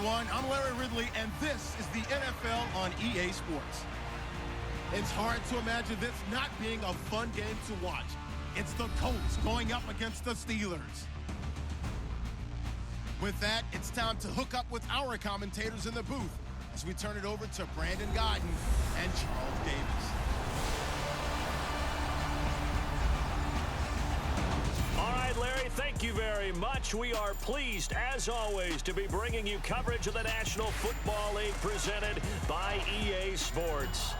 everyone. I'm Larry Ridley, and this is the NFL on EA Sports. It's hard to imagine this not being a fun game to watch. It's the Colts going up against the Steelers. With that, it's time to hook up with our commentators in the booth as we turn it over to Brandon Godden and Charles Davis. All right, Larry, thank you very much. We are pleased, as always, to be bringing you coverage of the National Football League presented by EA Sports.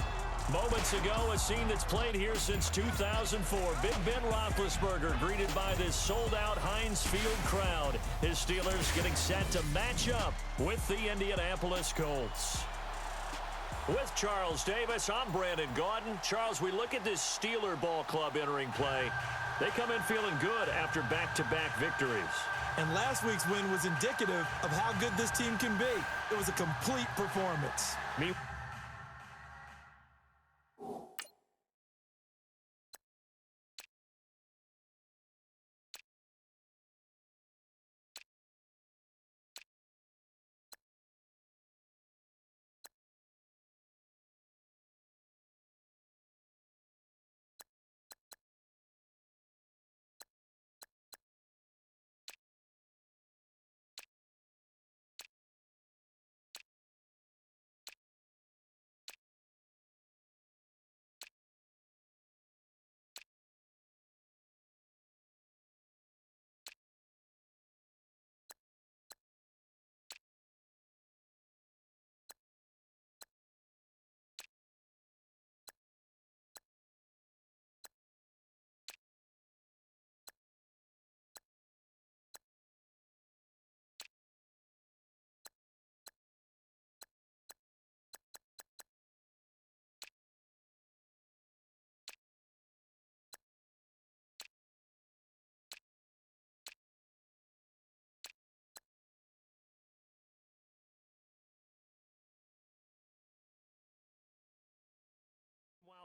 Moments ago, a scene that's played here since 2004. Big Ben Roethlisberger greeted by this sold-out Heinz Field crowd. His Steelers getting set to match up with the Indianapolis Colts. With Charles Davis, I'm Brandon Gaudin. Charles, we look at this Steeler ball club entering play. They come in feeling good after back-to-back victories. And last week's win was indicative of how good this team can be. It was a complete performance.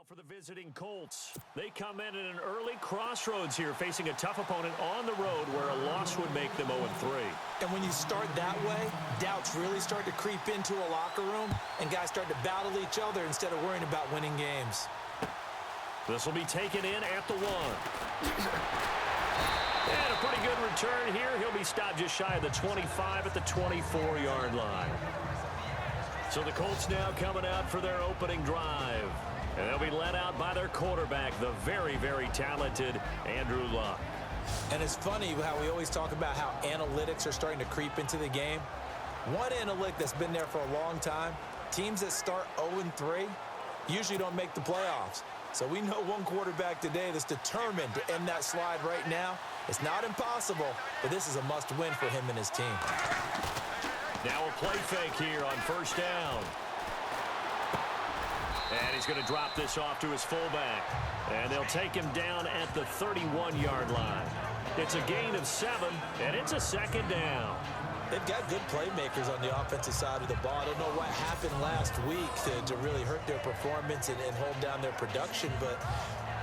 For the visiting Colts, they come in at an early crossroads here, facing a tough opponent on the road where a loss would make them 0-3. And when you start that way, doubts really start to creep into a locker room, and guys start to battle each other instead of worrying about winning games. This will be taken in at the 1. And a pretty good return here. He'll be stopped just shy of the 25 at the 24-yard line. So the Colts now coming out for their opening drive. And they'll be led out by their quarterback, the very, very talented Andrew Luck. And it's funny how we always talk about how analytics are starting to creep into the game. One analytic that's been there for a long time, teams that start 0-3 usually don't make the playoffs. So we know one quarterback today that's determined to end that slide right now. It's not impossible, but this is a must-win for him and his team. Now a play fake here on first down. And he's going to drop this off to his fullback. And they'll take him down at the 31-yard line. It's a gain of 7, and it's a second down. They've got good playmakers on the offensive side of the ball. I don't know what happened last week to really hurt their performance and hold down their production, but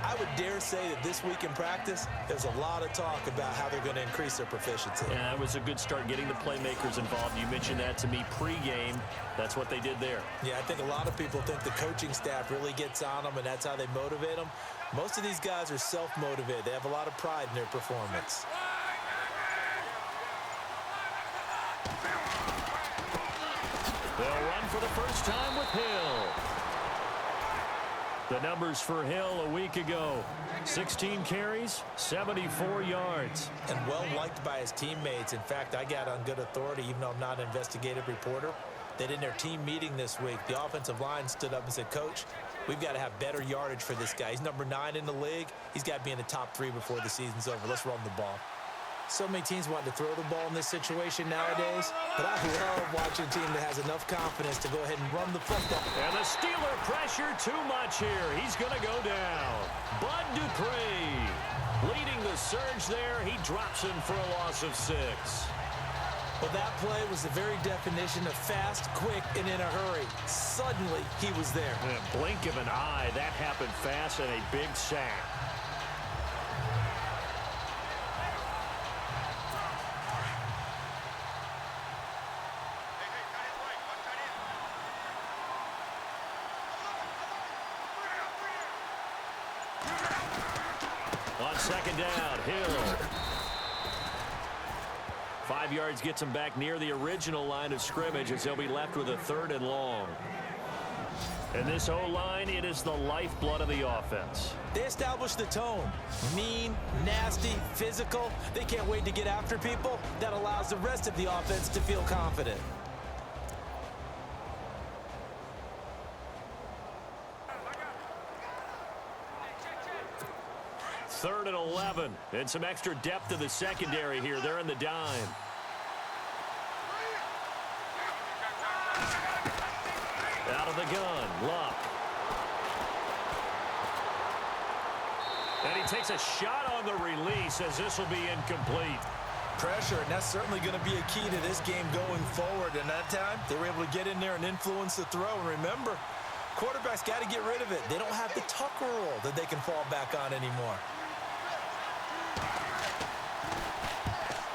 I would dare say that this week in practice, there's a lot of talk about how they're going to increase their proficiency. Yeah, it was a good start getting the playmakers involved. You mentioned that to me pregame. That's what they did there. Yeah, I think a lot of people think the coaching staff really gets on them, and that's how they motivate them. Most of these guys are self-motivated. They have a lot of pride in their performance. They'll run for the first time with Hill. The numbers for Hill a week ago: 16 carries, 74 yards. And well-liked by his teammates. In fact, I got on good authority, even though I'm not an investigative reporter, that in their team meeting this week, the offensive line stood up and said, "Coach, we've got to have better yardage for this guy. He's number 9 in the league. He's got to be in the top 3 before the season's over. Let's run the ball." So many teams want to throw the ball in this situation nowadays, but I love watching a team that has enough confidence to go ahead and run the football. And the Steeler pressure too much here. He's going to go down. Bud Dupree leading the surge there. He drops him for a loss of 6. Well, that play was the very definition of fast, quick, and in a hurry. Suddenly, he was there. In a blink of an eye, that happened fast, and a big sack. second down. Hill. 5 yards gets him back near the original line of scrimmage as they'll be left with a 3rd and long. And this O-line, it is the lifeblood of the offense. They established the tone. Mean, nasty, physical. They can't wait to get after people. That allows the rest of the offense to feel confident. Third and 11. And some extra depth to the secondary here. They're in the dime. Out of the gun, Luck. And he takes a shot on the release as this will be incomplete. Pressure, and that's certainly going to be a key to this game going forward. And that time, they were able to get in there and influence the throw. And remember, quarterbacks got to get rid of it. They don't have the tuck rule that they can fall back on anymore.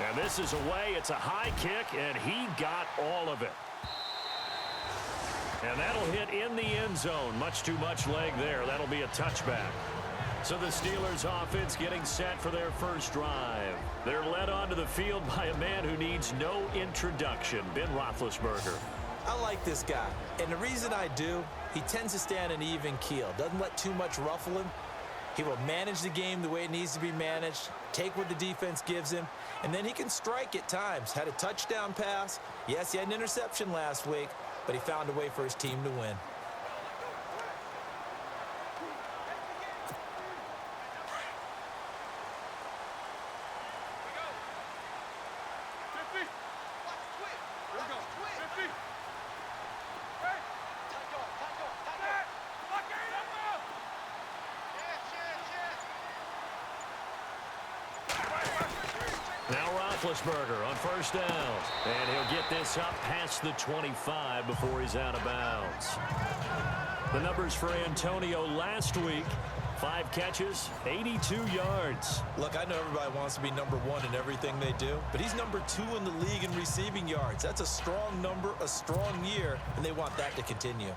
And this is away. It's a high kick, and he got all of it. And that'll hit in the end zone. Much too much leg there. That'll be a touchback. So the Steelers offense getting set for their first drive. They're led onto the field by a man who needs no introduction, Ben Roethlisberger. I like this guy, and the reason I do, he tends to stay on an even keel. Doesn't let too much ruffle him. He will manage the game the way it needs to be managed, take what the defense gives him, and then he can strike at times. Had a touchdown pass. Yes, he had an interception last week, but he found a way for his team to win. Now Roethlisberger on first down. And he'll get this up past the 25 before he's out of bounds. The numbers for Antonio last week: 5 catches, 82 yards. Look, I know everybody wants to be number 1 in everything they do, but he's number 2 in the league in receiving yards. That's a strong number, a strong year, and they want that to continue.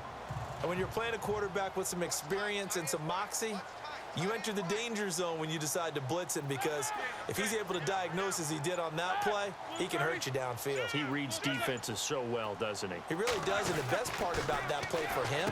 And when you're playing a quarterback with some experience and some moxie, you enter the danger zone when you decide to blitz him, because if he's able to diagnose as he did on that play, he can hurt you downfield. He reads defenses so well, doesn't he? He really does, and the best part about that play for him,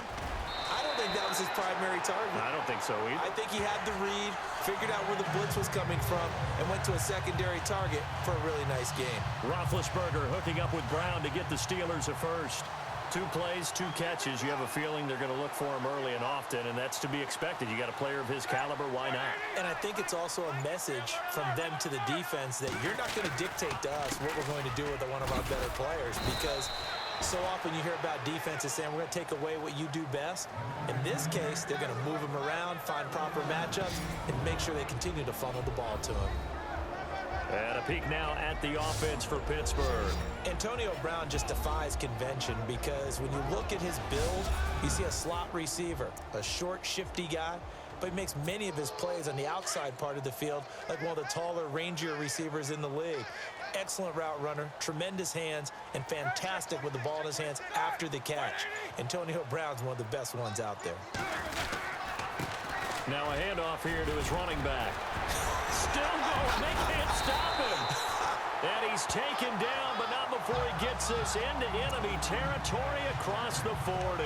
I don't think that was his primary target. I don't think so either. I think he had the read, figured out where the blitz was coming from, and went to a secondary target for a really nice game. Roethlisberger hooking up with Brown to get the Steelers a first. 2 plays, 2 catches. You have a feeling they're going to look for him early and often, and that's to be expected. You got a player of his caliber, why not? And I think it's also a message from them to the defense that you're not going to dictate to us what we're going to do with one of our better players, because so often you hear about defenses saying we're going to take away what you do best. In this case, they're going to move him around, find proper matchups, and make sure they continue to funnel the ball to him. And a peek now at the offense for Pittsburgh. Antonio Brown just defies convention, because when you look at his build, you see a slot receiver, a short, shifty guy, but he makes many of his plays on the outside part of the field like one of the taller, rangier receivers in the league. Excellent route runner, tremendous hands, and fantastic with the ball in his hands after the catch. Antonio Brown's one of the best ones out there. Now a handoff here to his running back. Still going. They can't stop him. And he's taken down, but not before he gets this into enemy territory across the 40.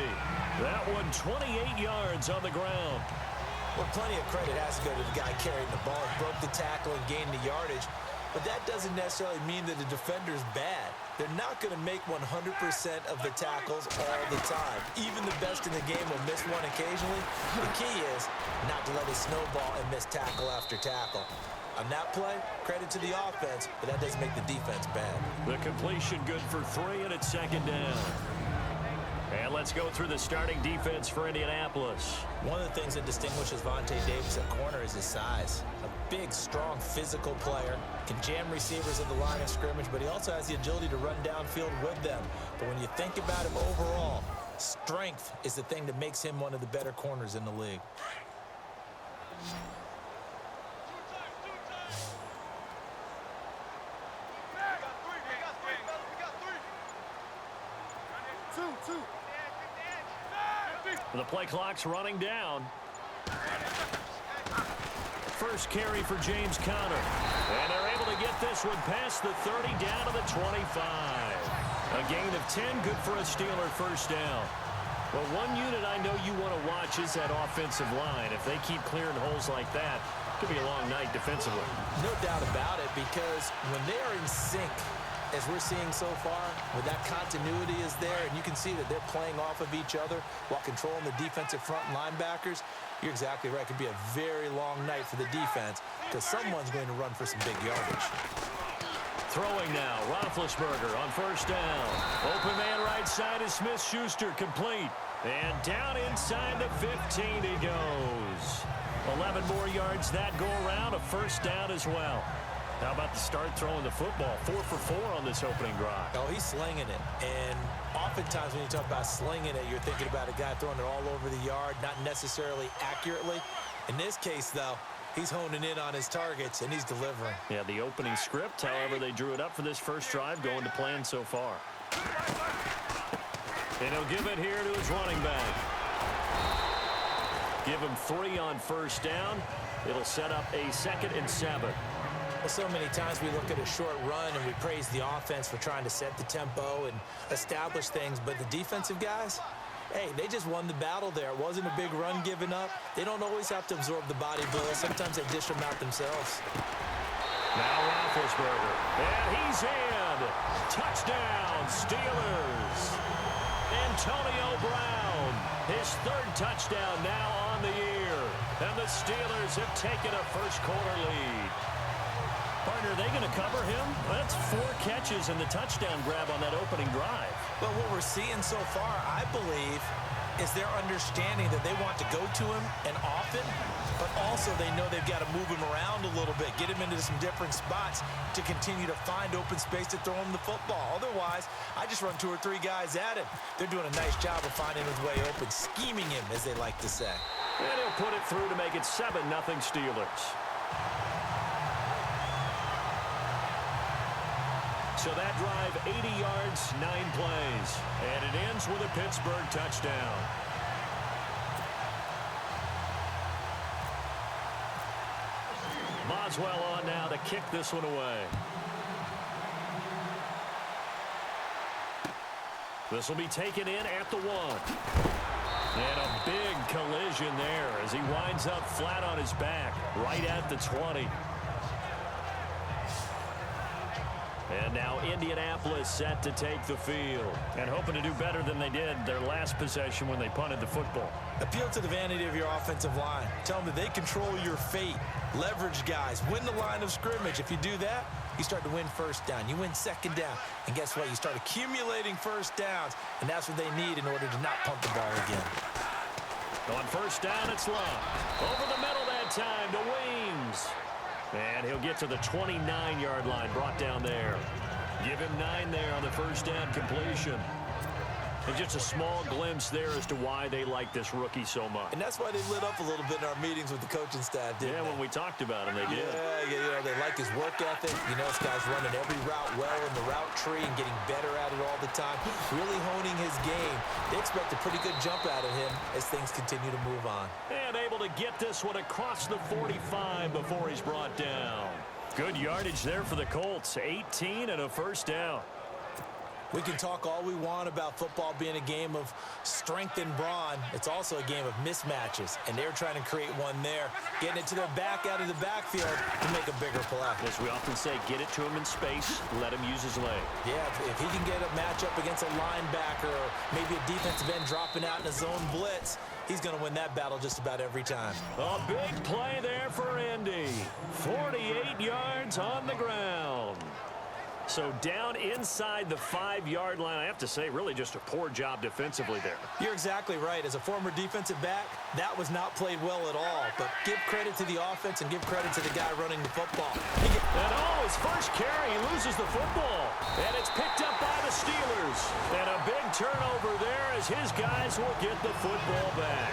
That one 28 yards on the ground. Well, plenty of credit has to go to the guy carrying the ball. He broke the tackle and gained the yardage. But that doesn't necessarily mean that the defender's bad. They're not going to make 100% of the tackles all the time. Even the best in the game will miss one occasionally. The key is not to let it snowball and miss tackle after tackle. On that play, credit to the offense, but that doesn't make the defense bad. The completion good for 3, and it's second down. And let's go through the starting defense for Indianapolis. One of the things that distinguishes Vontae Davis at corner is his size. A big, strong, physical player. Can jam receivers at the line of scrimmage, but he also has the agility to run downfield with them. But when you think about him overall, strength is the thing that makes him one of the better corners in the league. The play clock's running down. first carry for James Conner. And they're able to get this one past the 30 down to the 25. A gain of 10, good for a Steeler first down. Well, one unit I know you want to watch is that offensive line. If they keep clearing holes like that, it could be a long night defensively. No doubt about it, because when they are in sync, as we're seeing so far, when that continuity is there and you can see that they're playing off of each other while controlling the defensive front linebackers, you're exactly right. It could be a very long night for the defense because someone's going to run for some big yardage. Throwing now, Roethlisberger on first down. Open man right side is Smith-Schuster, complete. And down inside the 15 he goes. 11 more yards that go around, a first down as well. How about the start throwing the football? 4 for 4 on this opening drive. Oh, he's slinging it. And oftentimes when you talk about slinging it, you're thinking about a guy throwing it all over the yard, not necessarily accurately. In this case, though, he's honing in on his targets, and he's delivering. Yeah, the opening script, however, they drew it up for this first drive, going to plan so far. And he'll give it here to his running back. Give him 3 on first down. It'll set up a 2nd and 7. Well, so many times we look at a short run and we praise the offense for trying to set the tempo and establish things, but the defensive guys, hey, they just won the battle there. It wasn't a big run given up. They don't always have to absorb the body blows. Sometimes they dish them out themselves. Now Roethlisberger, and he's in. Touchdown, Steelers. Antonio Brown, his 3rd touchdown now on the year. And the Steelers have taken a first-quarter lead. Partner, are they going to cover him? Well, that's 4 catches and the touchdown grab on that opening drive. But what we're seeing so far, I believe, is their understanding that they want to go to him and often, but also they know they've got to move him around a little bit, get him into some different spots to continue to find open space to throw him the football. Otherwise, I just run 2 or 3 guys at him. They're doing a nice job of finding his way open, scheming him, as they like to say. And he'll put it through to make it 7-0 Steelers. So that drive, 80 yards, 9 plays. And it ends with a Pittsburgh touchdown. Boswell on now to kick this one away. This will be taken in at the 1. And a big collision there as he winds up flat on his back right at the 20. And now Indianapolis set to take the field and hoping to do better than they did their last possession when they punted the football. Appeal to the vanity of your offensive line. Tell them that they control your fate. Leverage guys. Win the line of scrimmage. If you do that, you start to win first down. You win second down. And guess what? You start accumulating first downs. And that's what they need in order to not punt the ball again. On first down, it's Love. Over the middle that time to Weems. And he'll get to the 29-yard line, brought down there. Give him 9 there on the first down completion. And just a small glimpse there as to why they like this rookie so much. And that's why they lit up a little bit in our meetings with the coaching staff, didn't they? Yeah, when we talked about him, they did. Yeah, you know, they like his work ethic. You know, this guy's running every route well in the route tree and getting better at it all the time. Really honing his game. They expect a pretty good jump out of him as things continue to move on. And able to get this one across the 45 before he's brought down. Good yardage there for the Colts. 18 and a first down. We can talk all we want about football being a game of strength and brawn. It's also a game of mismatches, and they're trying to create one there, getting it to their back out of the backfield to make a bigger play. As we often say, get it to him in space, let him use his leg. Yeah, if he can get a matchup against a linebacker or maybe a defensive end dropping out in a zone blitz, he's going to win that battle just about every time. A big play there for Indy. 48 yards on the ground. So down inside the 5-yard line, I have to say, really just a poor job defensively there. You're exactly right. As a former defensive back, that was not played well at all. But give credit to the offense and give credit to the guy running the football. And his first carry, he loses the football. And it's picked up by the Steelers. And a big turnover there as his guys will get the football back.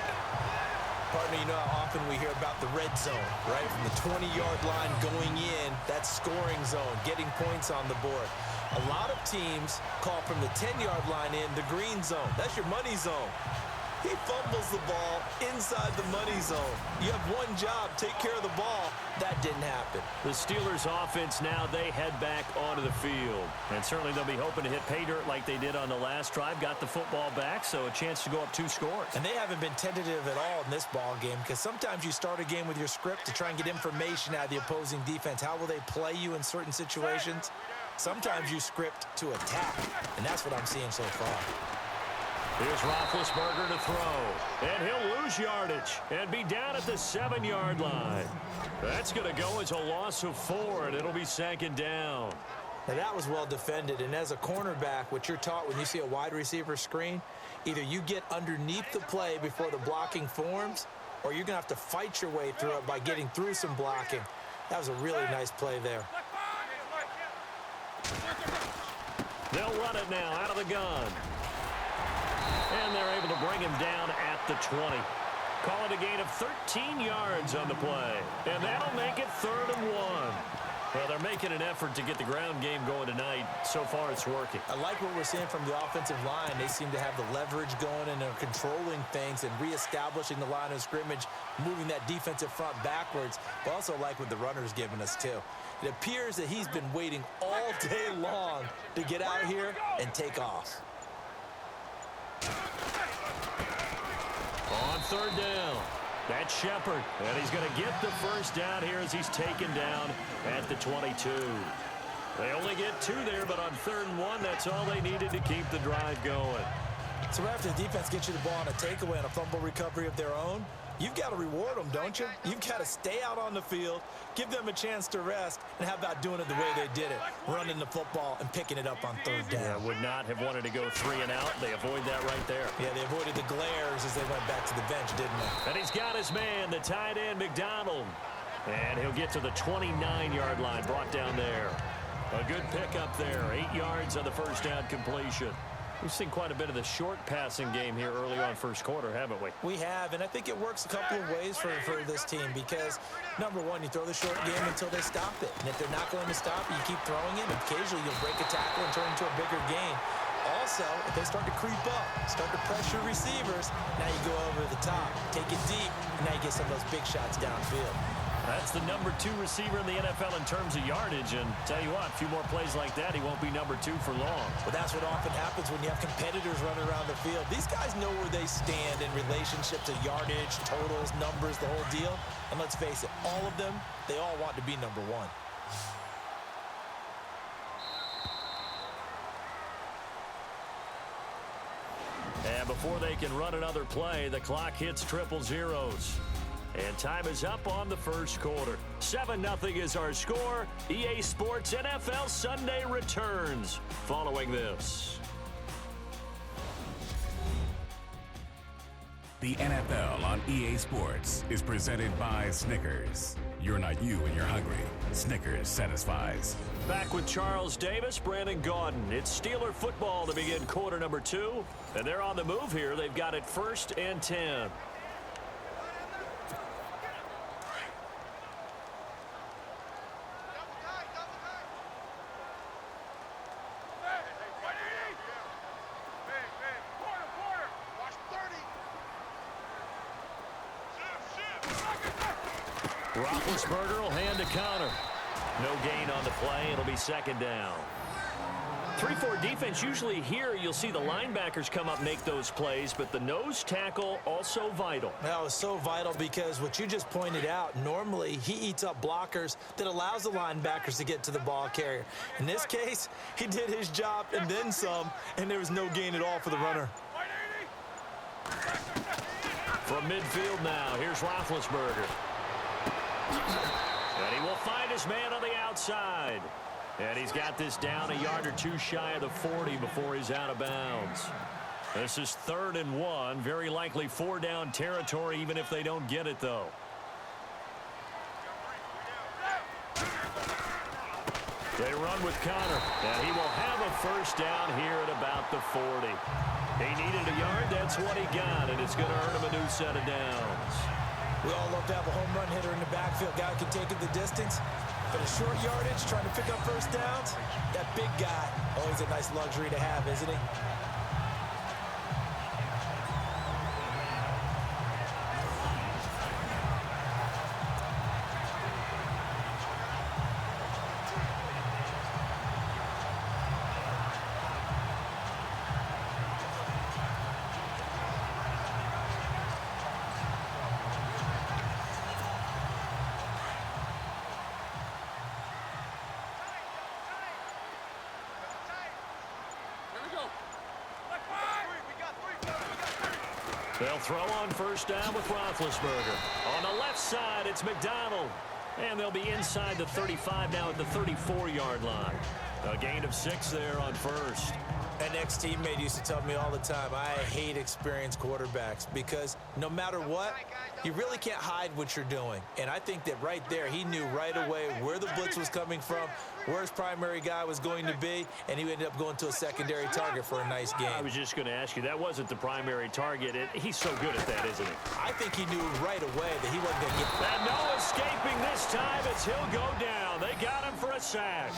Partner, you know how often we hear about the red zone, right? From the 20-yard line going in, that scoring zone, getting points on the board. A lot of teams call from the 10-yard line in the green zone. That's your money zone. He fumbles the ball inside the money zone. You have one job, take care of the ball. That didn't happen. The Steelers offense now, they head back onto the field. And certainly they'll be hoping to hit pay dirt like they did on the last drive. Got the football back, so a chance to go up 2 scores. And they haven't been tentative at all in this ball game, because sometimes you start a game with your script to try and get information out of the opposing defense. How will they play you in certain situations? Sometimes you script to attack, and that's what I'm seeing so far. Here's Roethlisberger to throw, and he'll lose yardage and be down at the 7-yard line. That's going to go as a loss of 4, and it'll be 2nd down. Now, that was well defended, and as a cornerback, what you're taught when you see a wide receiver screen, either you get underneath the play before the blocking forms, or you're going to have to fight your way through it by getting through some blocking. That was a really nice play there. They'll run it now out of the gun. And they're able to bring him down at the 20. Call it a gain of 13 yards on the play. And that'll make it 3rd and 1. Well, they're making an effort to get the ground game going tonight. So far, it's working. I like what we're seeing from the offensive line. They seem to have the leverage going and are controlling things and reestablishing the line of scrimmage, moving that defensive front backwards. But also like what the runner's giving us, too. It appears that he's been waiting all day long to get out here and take off. On 3rd down, that's Shepard, and he's going to get the 1st down here as he's taken down at the 22. They only get 2 there, but on 3rd and 1, that's all they needed to keep the drive going. So after the defense gets you the ball on a takeaway and a fumble recovery of their own, you've got to reward them, don't you? You've got to stay out on the field, give them a chance to rest, and how about doing it the way they did it, running the football and picking it up on 3rd down. Yeah, would not have wanted to go 3 and out. They avoid that right there. Yeah, they avoided the glares as they went back to the bench, didn't they? And he's got his man, the tight end, McDonald. And he'll get to the 29-yard line, brought down there. A good pickup there, 8 yards on the 1st down completion. We've seen quite a bit of the short passing game here early on 1st quarter, haven't we? We have, and I think it works a couple of ways for this team because, number one, you throw the short game until they stop it. And if they're not going to stop it, you keep throwing it. Occasionally, you'll break a tackle and turn into a bigger gain. Also, if they start to creep up, start to pressure receivers, now you go over the top, take it deep, and now you get some of those big shots downfield. That's the number 2 receiver in the NFL in terms of yardage, and tell you what, a few more plays like that, he won't be number 2 for long. But that's what often happens when you have competitors running around the field. These guys know where they stand in relationship to yardage, totals, numbers, the whole deal. And let's face it, all of them, they all want to be number 1. And before they can run another play, the clock hits triple zeros. And time is up on the 1st quarter. 7-0 is our score. EA Sports NFL Sunday returns following this. The NFL on EA Sports is presented by Snickers. You're not you when you're hungry. Snickers satisfies. Back with Charles Davis, Brandon Gaudin. It's Steeler football to begin quarter number 2. And they're on the move here. They've got it 1st and 10. Roethlisberger will hand a counter. No gain on the play. It'll be 2nd down. 3-4 defense, usually here you'll see the linebackers come up, make those plays, but the nose tackle also vital. That was so vital because what you just pointed out, normally he eats up blockers that allows the linebackers to get to the ball carrier. In this case, he did his job and then some, and there was no gain at all for the runner. From midfield now, here's Roethlisberger. And he will find his man on the outside. And he's got this down a yard or 2 shy of the 40 before he's out of bounds. This is 3rd and 1. Very likely 4-down territory, even if they don't get it, though. They run with Connor. And he will have a 1st down here at about the 40. He needed a yard. That's what he got. And it's going to earn him a new set of downs. We all love to have a home run hitter in the backfield. Guy who can take it the distance. But a short yardage, trying to pick up 1st downs, that big guy, always a nice luxury to have, isn't he? They'll throw on first down with Roethlisberger. On the left side, it's McDonald. And they'll be inside the 35 now at the 34-yard line. A gain of 6 there on first. An ex-teammate used to tell me all the time, I hate experienced quarterbacks because no matter what, you really can't hide what you're doing. And I think that right there, he knew right away where the blitz was coming from, where his primary guy was going to be, and he ended up going to a secondary target for a nice game. I was just going to ask you, that wasn't the primary target. He's so good at that, isn't he? I think he knew right away that he wasn't going to get... And no escaping this time as he'll go down. They got him for a sack.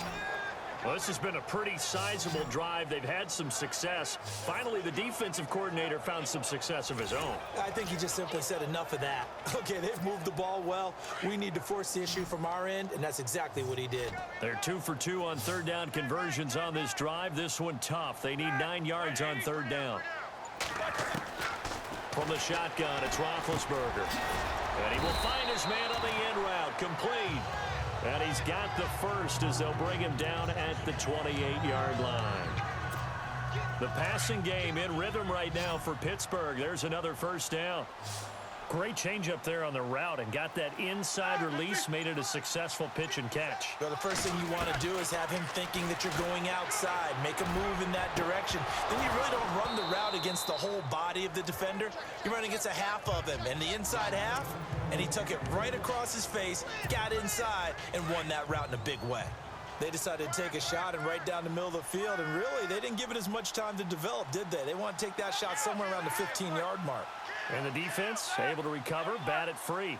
Well, this has been a pretty sizable drive. They've had some success. Finally, the defensive coordinator found some success of his own. I think he just simply said enough of that. Okay, they've moved the ball well. We need to force the issue from our end, and that's exactly what he did. They're 2 for 2 on third down conversions on this drive. This one tough. They need 9 yards on third down. From the shotgun, it's Roethlisberger. And he will find his man on the end route. Complete. And he's got the first as they'll bring him down at the 28-yard line. The passing game in rhythm right now for Pittsburgh. There's another first down. Great change up there on the route and got that inside release, made it a successful pitch and catch. Well, the first thing you want to do is have him thinking that you're going outside, make a move in that direction. Then you really don't run the route against the whole body of the defender. You run against a half of him, and the inside half, and he took it right across his face, got inside, and won that route in a big way. They decided to take a shot and right down the middle of the field, and really, they didn't give it as much time to develop, did they? They want to take that shot somewhere around the 15-yard mark. And the defense able to recover, bat it free.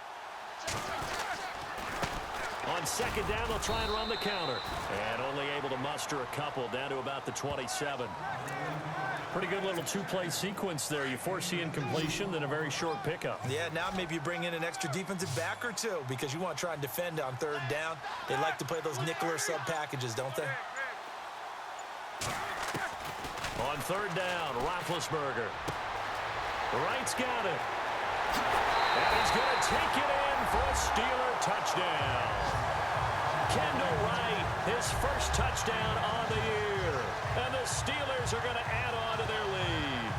On second down, they'll try and run the counter. And only able to muster a couple down to about the 27. Pretty good little two-play sequence there. You force the incompletion, then a very short pickup. Yeah, now maybe you bring in an extra defensive back or two because you want to try and defend on third down. They like to play those nickel or sub packages, don't they? On third down, Roethlisberger. Wright's got it. And he's going to take it in for a Steeler touchdown. Kendall Wright, his first touchdown on the year. And the Steelers are going to add on to their lead.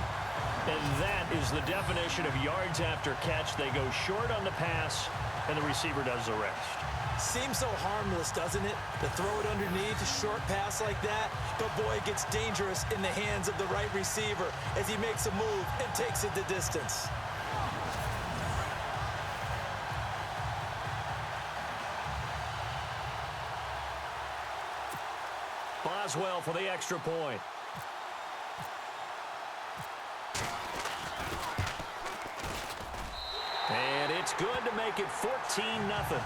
And that is the definition of yards after catch. They go short on the pass, and the receiver does the rest. Seems so harmless, doesn't it? To throw it underneath, a short pass like that. But boy, it gets dangerous in the hands of the right receiver as he makes a move and takes it the distance. Boswell for the extra point. And it's good to make it 14-0.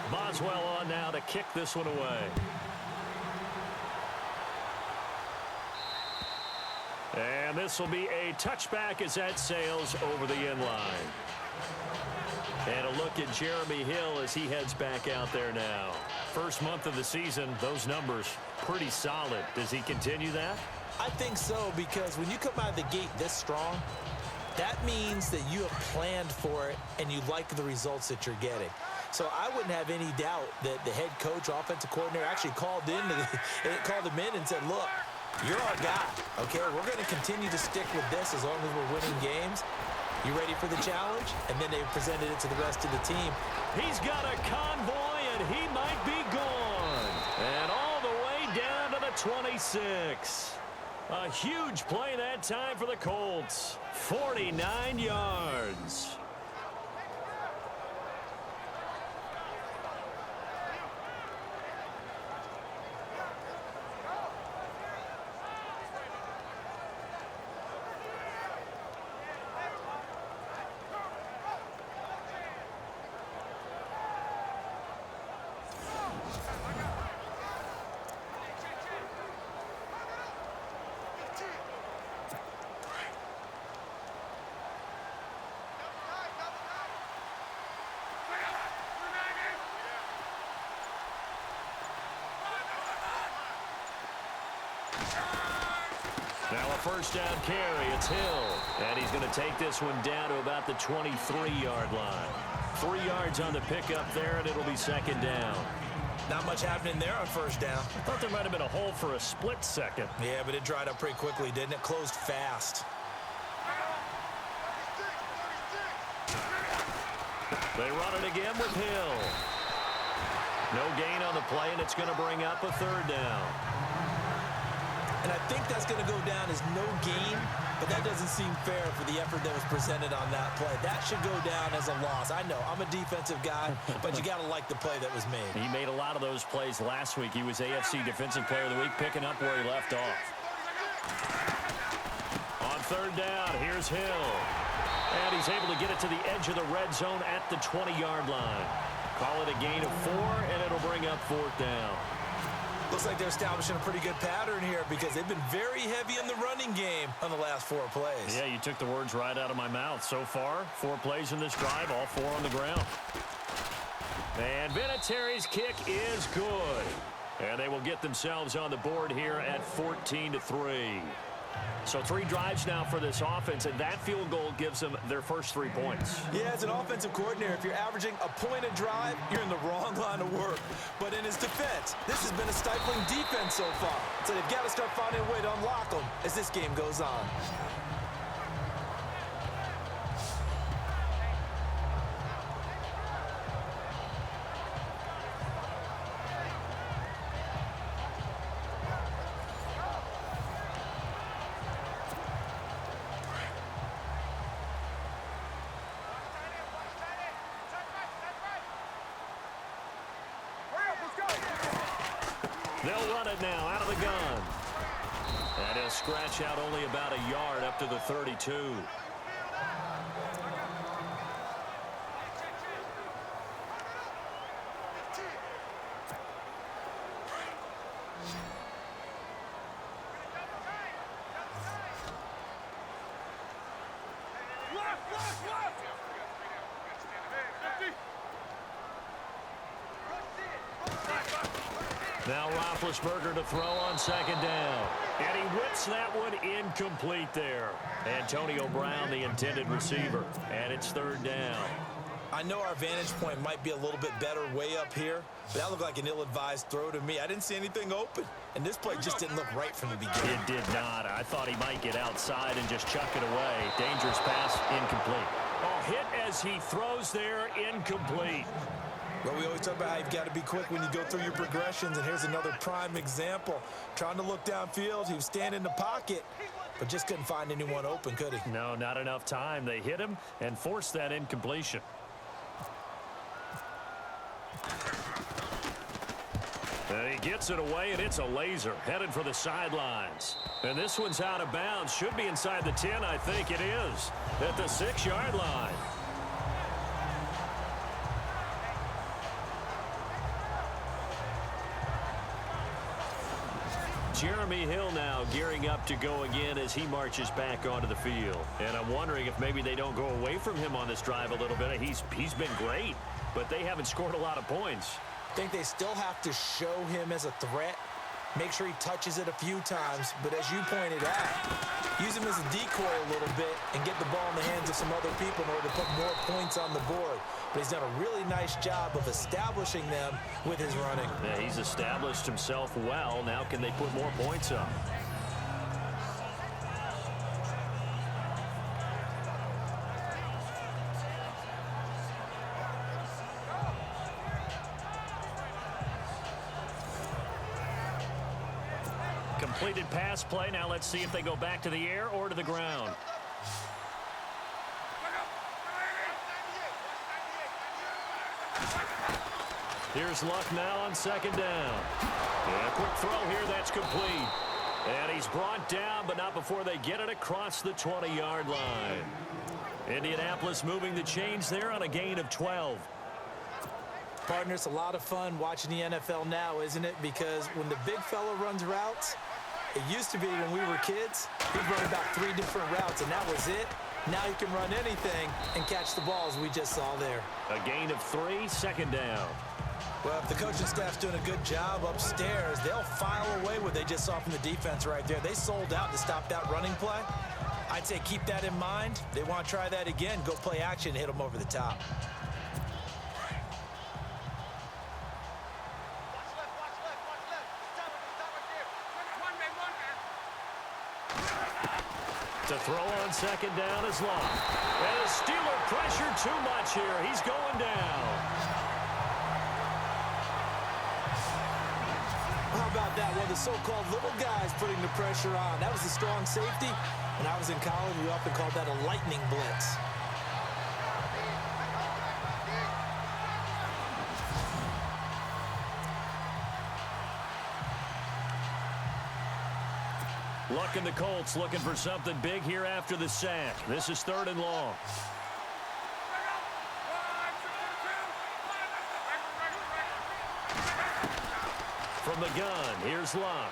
Boswell on now to kick this one away. And this will be a touchback as that sails over the end line. And a look at Jeremy Hill as he heads back out there now. First month of the season, those numbers pretty solid. Does he continue that? I think so, because when you come out of the gate this strong, that means that you have planned for it and you like the results that you're getting. So I wouldn't have any doubt that the head coach, offensive coordinator, actually called him in and said, look, you're our guy, okay? We're going to continue to stick with this as long as we're winning games. You ready for the challenge? And then they presented it to the rest of the team. He's got a convoy, and he might be gone. And all the way down to the 26. A huge play that time for the Colts. 49 yards. Now a first down carry. It's Hill. And he's going to take this one down to about the 23-yard line. 3 yards on the pickup there, and it'll be second down. Not much happening there on first down. I thought there might have been a hole for a split second. Yeah, but it dried up pretty quickly, didn't it? Closed fast. They run it again with Hill. No gain on the play, and it's going to bring up a third down. And I think that's going to go down as no gain, but that doesn't seem fair for the effort that was presented on that play. That should go down as a loss. I know, I'm a defensive guy, but you got to like the play that was made. He made a lot of those plays last week. He was AFC Defensive Player of the Week, picking up where he left off. On third down, here's Hill. And he's able to get it to the edge of the red zone at the 20-yard line. Call it a gain of 4, and it'll bring up fourth down. Looks like they're establishing a pretty good pattern here because they've been very heavy in the running game on the last 4 plays. Yeah, you took the words right out of my mouth. So far, 4 plays in this drive, all 4 on the ground. And Vinatieri's kick is good. And they will get themselves on the board here at 14-3. So 3 drives now for this offense, and that field goal gives them their first 3 points. Yeah, as an offensive coordinator, if you're averaging a point a drive, you're in the wrong line of work. But in his defense, this has been a stifling defense so far. So they've got to start finding a way to unlock them as this game goes on. They'll run it now out of the gun. And he'll scratch out only about a yard up to the 32. Now Roethlisberger to throw on second down. And he whips that one incomplete there. Antonio Brown, the intended receiver. And it's third down. I know our vantage point might be a little bit better way up here, but that looked like an ill-advised throw to me. I didn't see anything open, and this play just didn't look right from the beginning. It did not. I thought he might get outside and just chuck it away. Dangerous pass, incomplete. Oh, hit as he throws there, incomplete. Well, we always talk about how you've got to be quick when you go through your progressions, and here's another prime example. Trying to look downfield, he was standing in the pocket, but just couldn't find anyone open, could he? No, not enough time. They hit him and forced that incompletion. And he gets it away, and it's a laser headed for the sidelines. And this one's out of bounds. Should be inside the 10, I think it is, at the 6-yard line. Jeremy Hill now gearing up to go again as he marches back onto the field. And I'm wondering if maybe they don't go away from him on this drive a little bit. He's been great, but they haven't scored a lot of points. I think they still have to show him as a threat. Make sure he touches it a few times, but as you pointed out, use him as a decoy a little bit and get the ball in the hands of some other people in order to put more points on the board. But he's done a really nice job of establishing them with his running. Yeah, he's established himself well. Now can they put more points up? Completed pass play. Now let's see if they go back to the air or to the ground. Here's Luck now on second down. And a quick throw here, that's complete. And he's brought down, but not before they get it across the 20-yard line. Indianapolis moving the chains there on a gain of 12. Partner, it's a lot of fun watching the NFL now, isn't it? Because when the big fella runs routes, it used to be when we were kids, he'd run about 3 different routes, and that was it. Now he can run anything and catch the balls we just saw there. A gain of 3, second down. Well, if the coaching staff's doing a good job upstairs, they'll file away what they just saw from the defense right there. They sold out to stop that running play. I'd say keep that in mind. They want to try that again. Go play action and hit them over the top. To throw on second down is Long. And the Steeler pressure too much here. He's going down. How about that? One of the so-called little guys putting the pressure on. That was a strong safety. When I was in college, we often called that a lightning blitz. Luck and the Colts looking for something big here after the sack. This is 3rd and long. From the gun, here's Locke.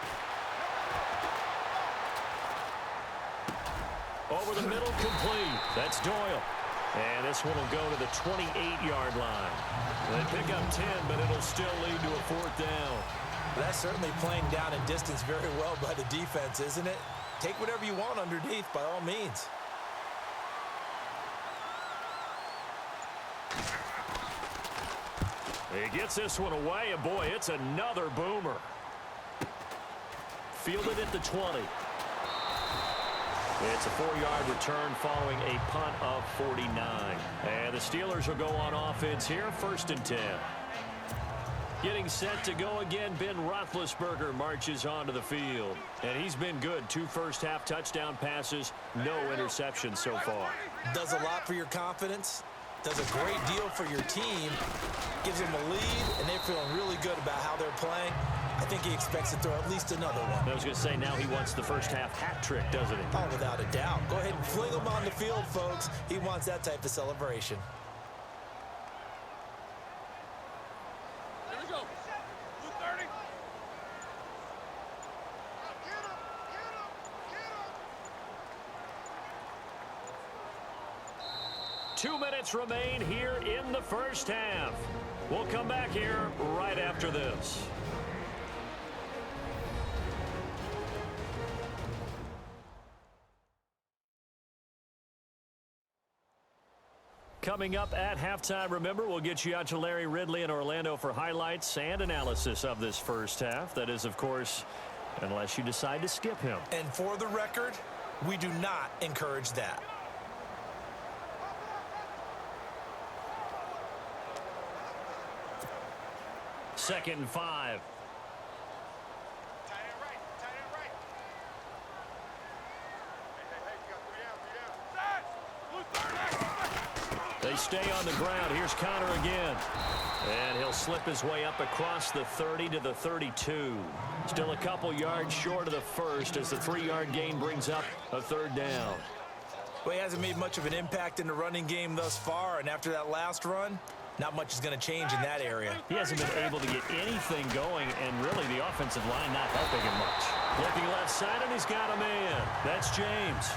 Over the middle, complete. That's Doyle. And this one will go to the 28-yard line. They pick up 10, but it'll still lead to a 4th down. That's certainly playing down in distance very well by the defense, isn't it? Take whatever you want underneath, by all means. He gets this one away, and boy, it's another boomer. Fielded at the 20. It's a 4-yard return following a punt of 49. And the Steelers will go on offense here, 1st and 10. Getting set to go again, Ben Roethlisberger marches onto the field. And he's been good. 2 first-half touchdown passes, no interceptions so far. Does a lot for your confidence. Does a great deal for your team. Gives them a lead, and they're feeling really good about how they're playing. I think he expects to throw at least another one. I was going to say, now he wants the first-half hat trick, doesn't he? Oh, without a doubt. Go ahead and fling him on the field, folks. He wants that type of celebration. Here we go. 230. 2 minutes remain here in the first half. We'll come back here right after this. Coming up at halftime, remember, we'll get you out to Larry Ridley in Orlando for highlights and analysis of this first half. That is, of course, unless you decide to skip him. And for the record, we do not encourage that. Second and 5. They stay on the ground. Here's Connor again. And he'll slip his way up across the 30 to the 32. Still a couple yards short of the first as the 3-yard gain brings up a 3rd down. Well, he hasn't made much of an impact in the running game thus far, and after that last run, not much is going to change in that area. He hasn't been able to get anything going, and really the offensive line not helping him much. Looking left side, and he's got a man. That's James.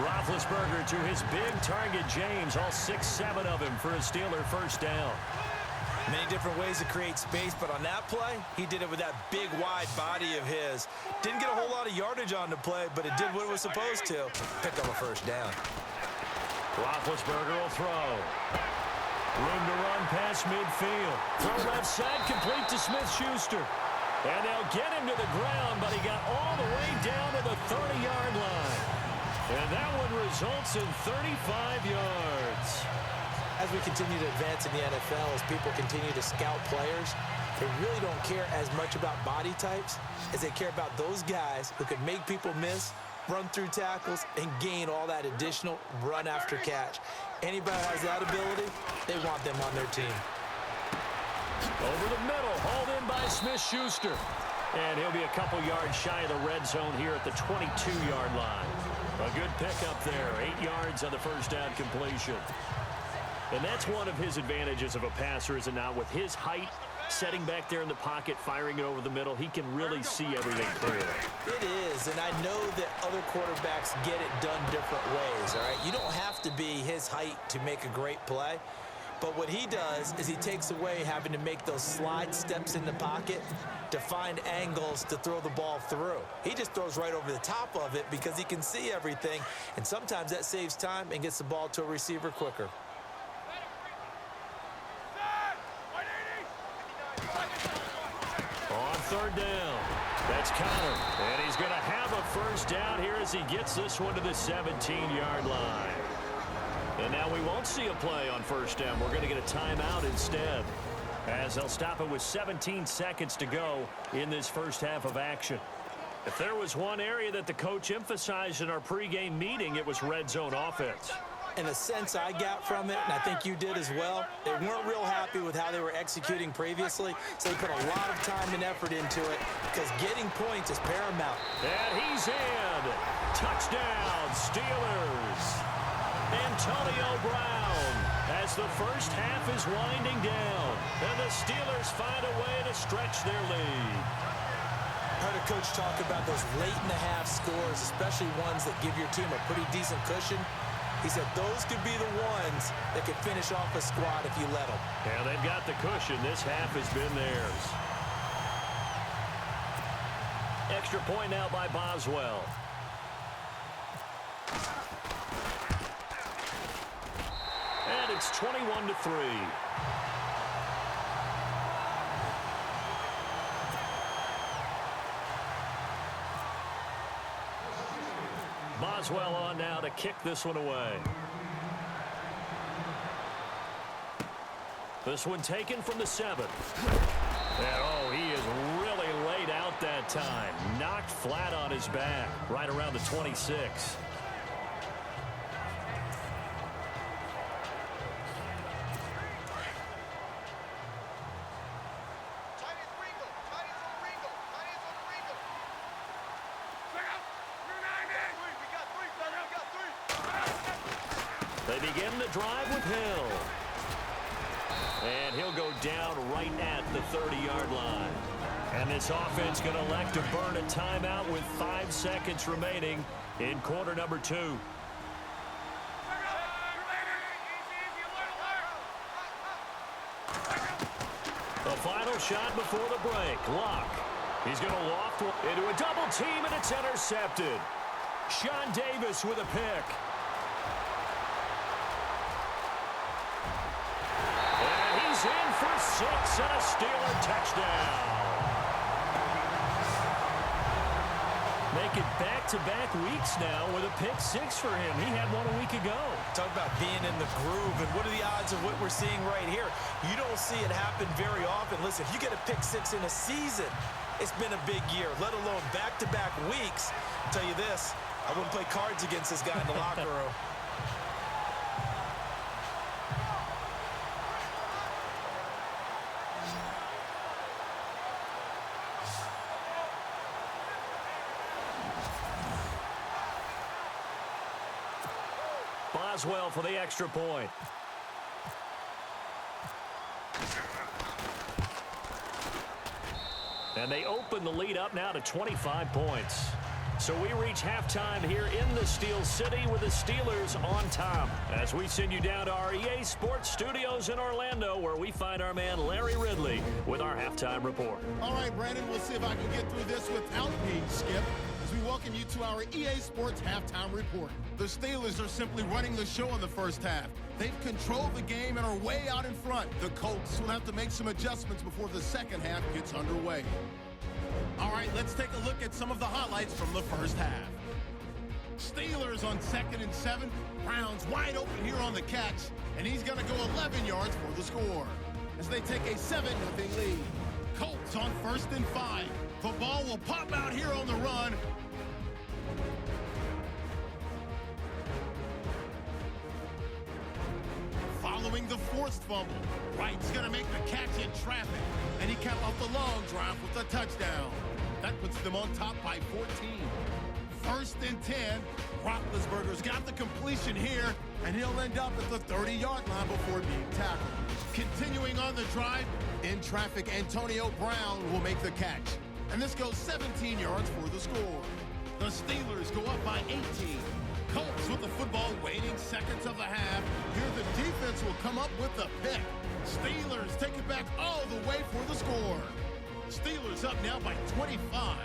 Roethlisberger to his big target, James. All 6-7 of him for a Steeler first down. Many different ways to create space, but on that play, he did it with that big, wide body of his. Didn't get a whole lot of yardage on the play, but it did what it was supposed to. Picked up a first down. Roethlisberger will throw. Room to run past midfield. Throw left side, complete to Smith-Schuster. And they'll get him to the ground, but he got all the way down to the 30-yard line. And that one results in 35 yards. As we continue to advance in the NFL, as people continue to scout players, they really don't care as much about body types as they care about those guys who can make people miss, run through tackles, and gain all that additional run after catch. Anybody who has that ability, they want them on their team. Over the middle, hauled in by Smith-Schuster. And he'll be a couple yards shy of the red zone here at the 22-yard line. A good pickup there, 8 yards on the first down completion. And that's one of his advantages of a passer, is it not? With his height, setting back there in the pocket, firing it over the middle, he can really see everything clearly. It is, and I know that other quarterbacks get it done different ways, all right? You don't have to be his height to make a great play, But what he does is he takes away having to make those slide steps in the pocket to find angles to throw the ball through. He just throws right over the top of it because he can see everything, and sometimes that saves time and gets the ball to a receiver quicker. On third down, that's Connor, and he's going to have a first down here as he gets this one to the 17-yard line. And now we won't see a play on first down. We're going to get a timeout instead, as they'll stop it with 17 seconds to go in this first half of action. If there was one area that the coach emphasized in our pregame meeting, it was red zone offense. And the sense I got from it, and I think you did as well, they weren't real happy with how they were executing previously, so they put a lot of time and effort into it because getting points is paramount. And he's in. Touchdown, Steelers. Antonio Brown as the first half is winding down, and the Steelers find a way to stretch their lead. Heard a coach talk about those late-in-the-half scores, especially ones that give your team a pretty decent cushion. He said those could be the ones that could finish off a squad if you let them. Yeah, they've got the cushion. This half has been theirs. Extra point now by Boswell. And it's 21-3. Boswell on now to kick this one away. This one taken from the 7. And oh, he is really laid out that time. Knocked flat on his back, right around the 26. They begin the drive with Hill. And he'll go down right at the 30-yard line. And this offense going to elect to burn a timeout with 5 seconds remaining in quarter number 2. The final shot before the break. Locke. He's going to loft into a double team, and it's intercepted. Sean Davis with a pick. In for 6 and a Steeler touchdown. Make it back-to-back weeks now with a pick 6 for him. He had one a week ago. Talk about being in the groove, and what are the odds of what we're seeing right here? You don't see it happen very often. Listen, if you get a pick 6 in a season, it's been a big year, let alone back-to-back weeks. I'll tell you this, I wouldn't play cards against this guy in the locker room. Boswell for the extra point. And they open the lead up now to 25 points. So we reach halftime here in the Steel City with the Steelers on top. As we send you down to our EA Sports Studios in Orlando, where we find our man Larry Ridley with our halftime report. All right, Brandon, we'll see if I can get through this without being skipped as we welcome you to our EA Sports halftime report. The Steelers are simply running the show in the first half. They've controlled the game and are way out in front. The Colts will have to make some adjustments before the second half gets underway. All right, let's take a look at some of the highlights from the first half. Steelers on 2nd and 7. Browns wide open here on the catch, and he's going to go 11 yards for the score as they take a 7-0 lead. Colts on 1st and 5. The ball will pop out here on the run. Following the forced fumble, Wright's going to make the catch in traffic, and he capped off the long drive with a touchdown. That puts them on top by 14. 1st and 10. Roethlisberger's got the completion here, and he'll end up at the 30-yard line before being tackled. Continuing on the drive, in traffic, Antonio Brown will make the catch, and this goes 17 yards for the score. The Steelers go up by 18. Colts with the football, waiting seconds of the half. Here the defense will come up with the pick. Steelers take it back all the way for the score. Steelers up now by 25.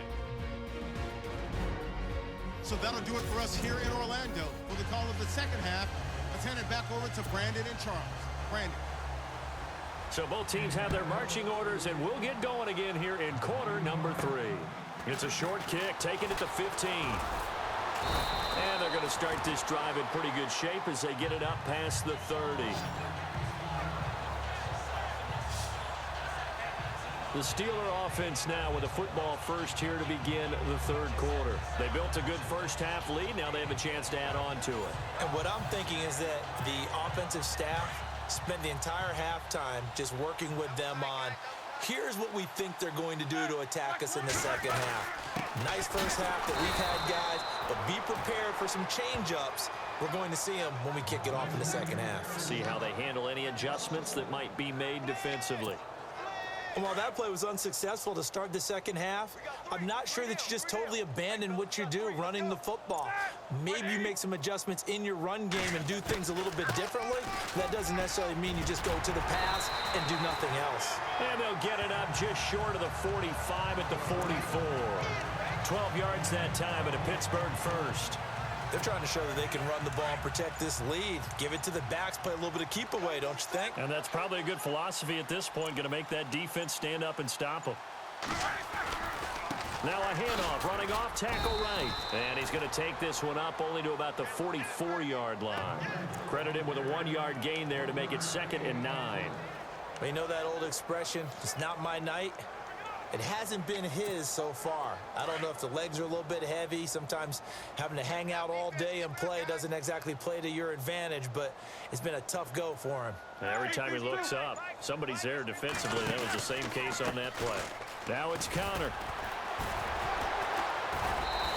So that'll do it for us here in Orlando. For the call of the second half, let's hand it back over to Brandon and Charles. Brandon. So both teams have their marching orders, and we'll get going again here in quarter number 3. It's a short kick, taken at the 15. And they're going to start this drive in pretty good shape as they get it up past the 30. The Steeler offense now with a football first here to begin the third quarter. They built a good first half lead. Now they have a chance to add on to it. And what I'm thinking is that the offensive staff spent the entire halftime just working with them on, here's what we think they're going to do to attack us in the second half. Nice first half that we've had, guys, but be prepared for some change-ups. We're going to see them when we kick it off in the second half. See how they handle any adjustments that might be made defensively. And while that play was unsuccessful to start the second half, I'm not sure that you just totally abandon what you do running the football. Maybe you make some adjustments in your run game and do things a little bit differently. That doesn't necessarily mean you just go to the pass and do nothing else. And they'll get it up just short of the 45 at the 44. 12 yards that time at a Pittsburgh first. They're trying to show that they can run the ball and protect this lead. Give it to the backs, play a little bit of keep away, don't you think? And that's probably a good philosophy at this point, going to make that defense stand up and stop them. Now a handoff, running off, tackle right. And he's going to take this one up only to about the 44-yard line. Credit him with a 1-yard gain there to make it 2nd and 9. Well, you know that old expression, it's not my night? It hasn't been his so far. I don't know if the legs are a little bit heavy. Sometimes having to hang out all day and play doesn't exactly play to your advantage, but it's been a tough go for him. Every time he looks up, somebody's there defensively. That was the same case on that play. Now it's counter.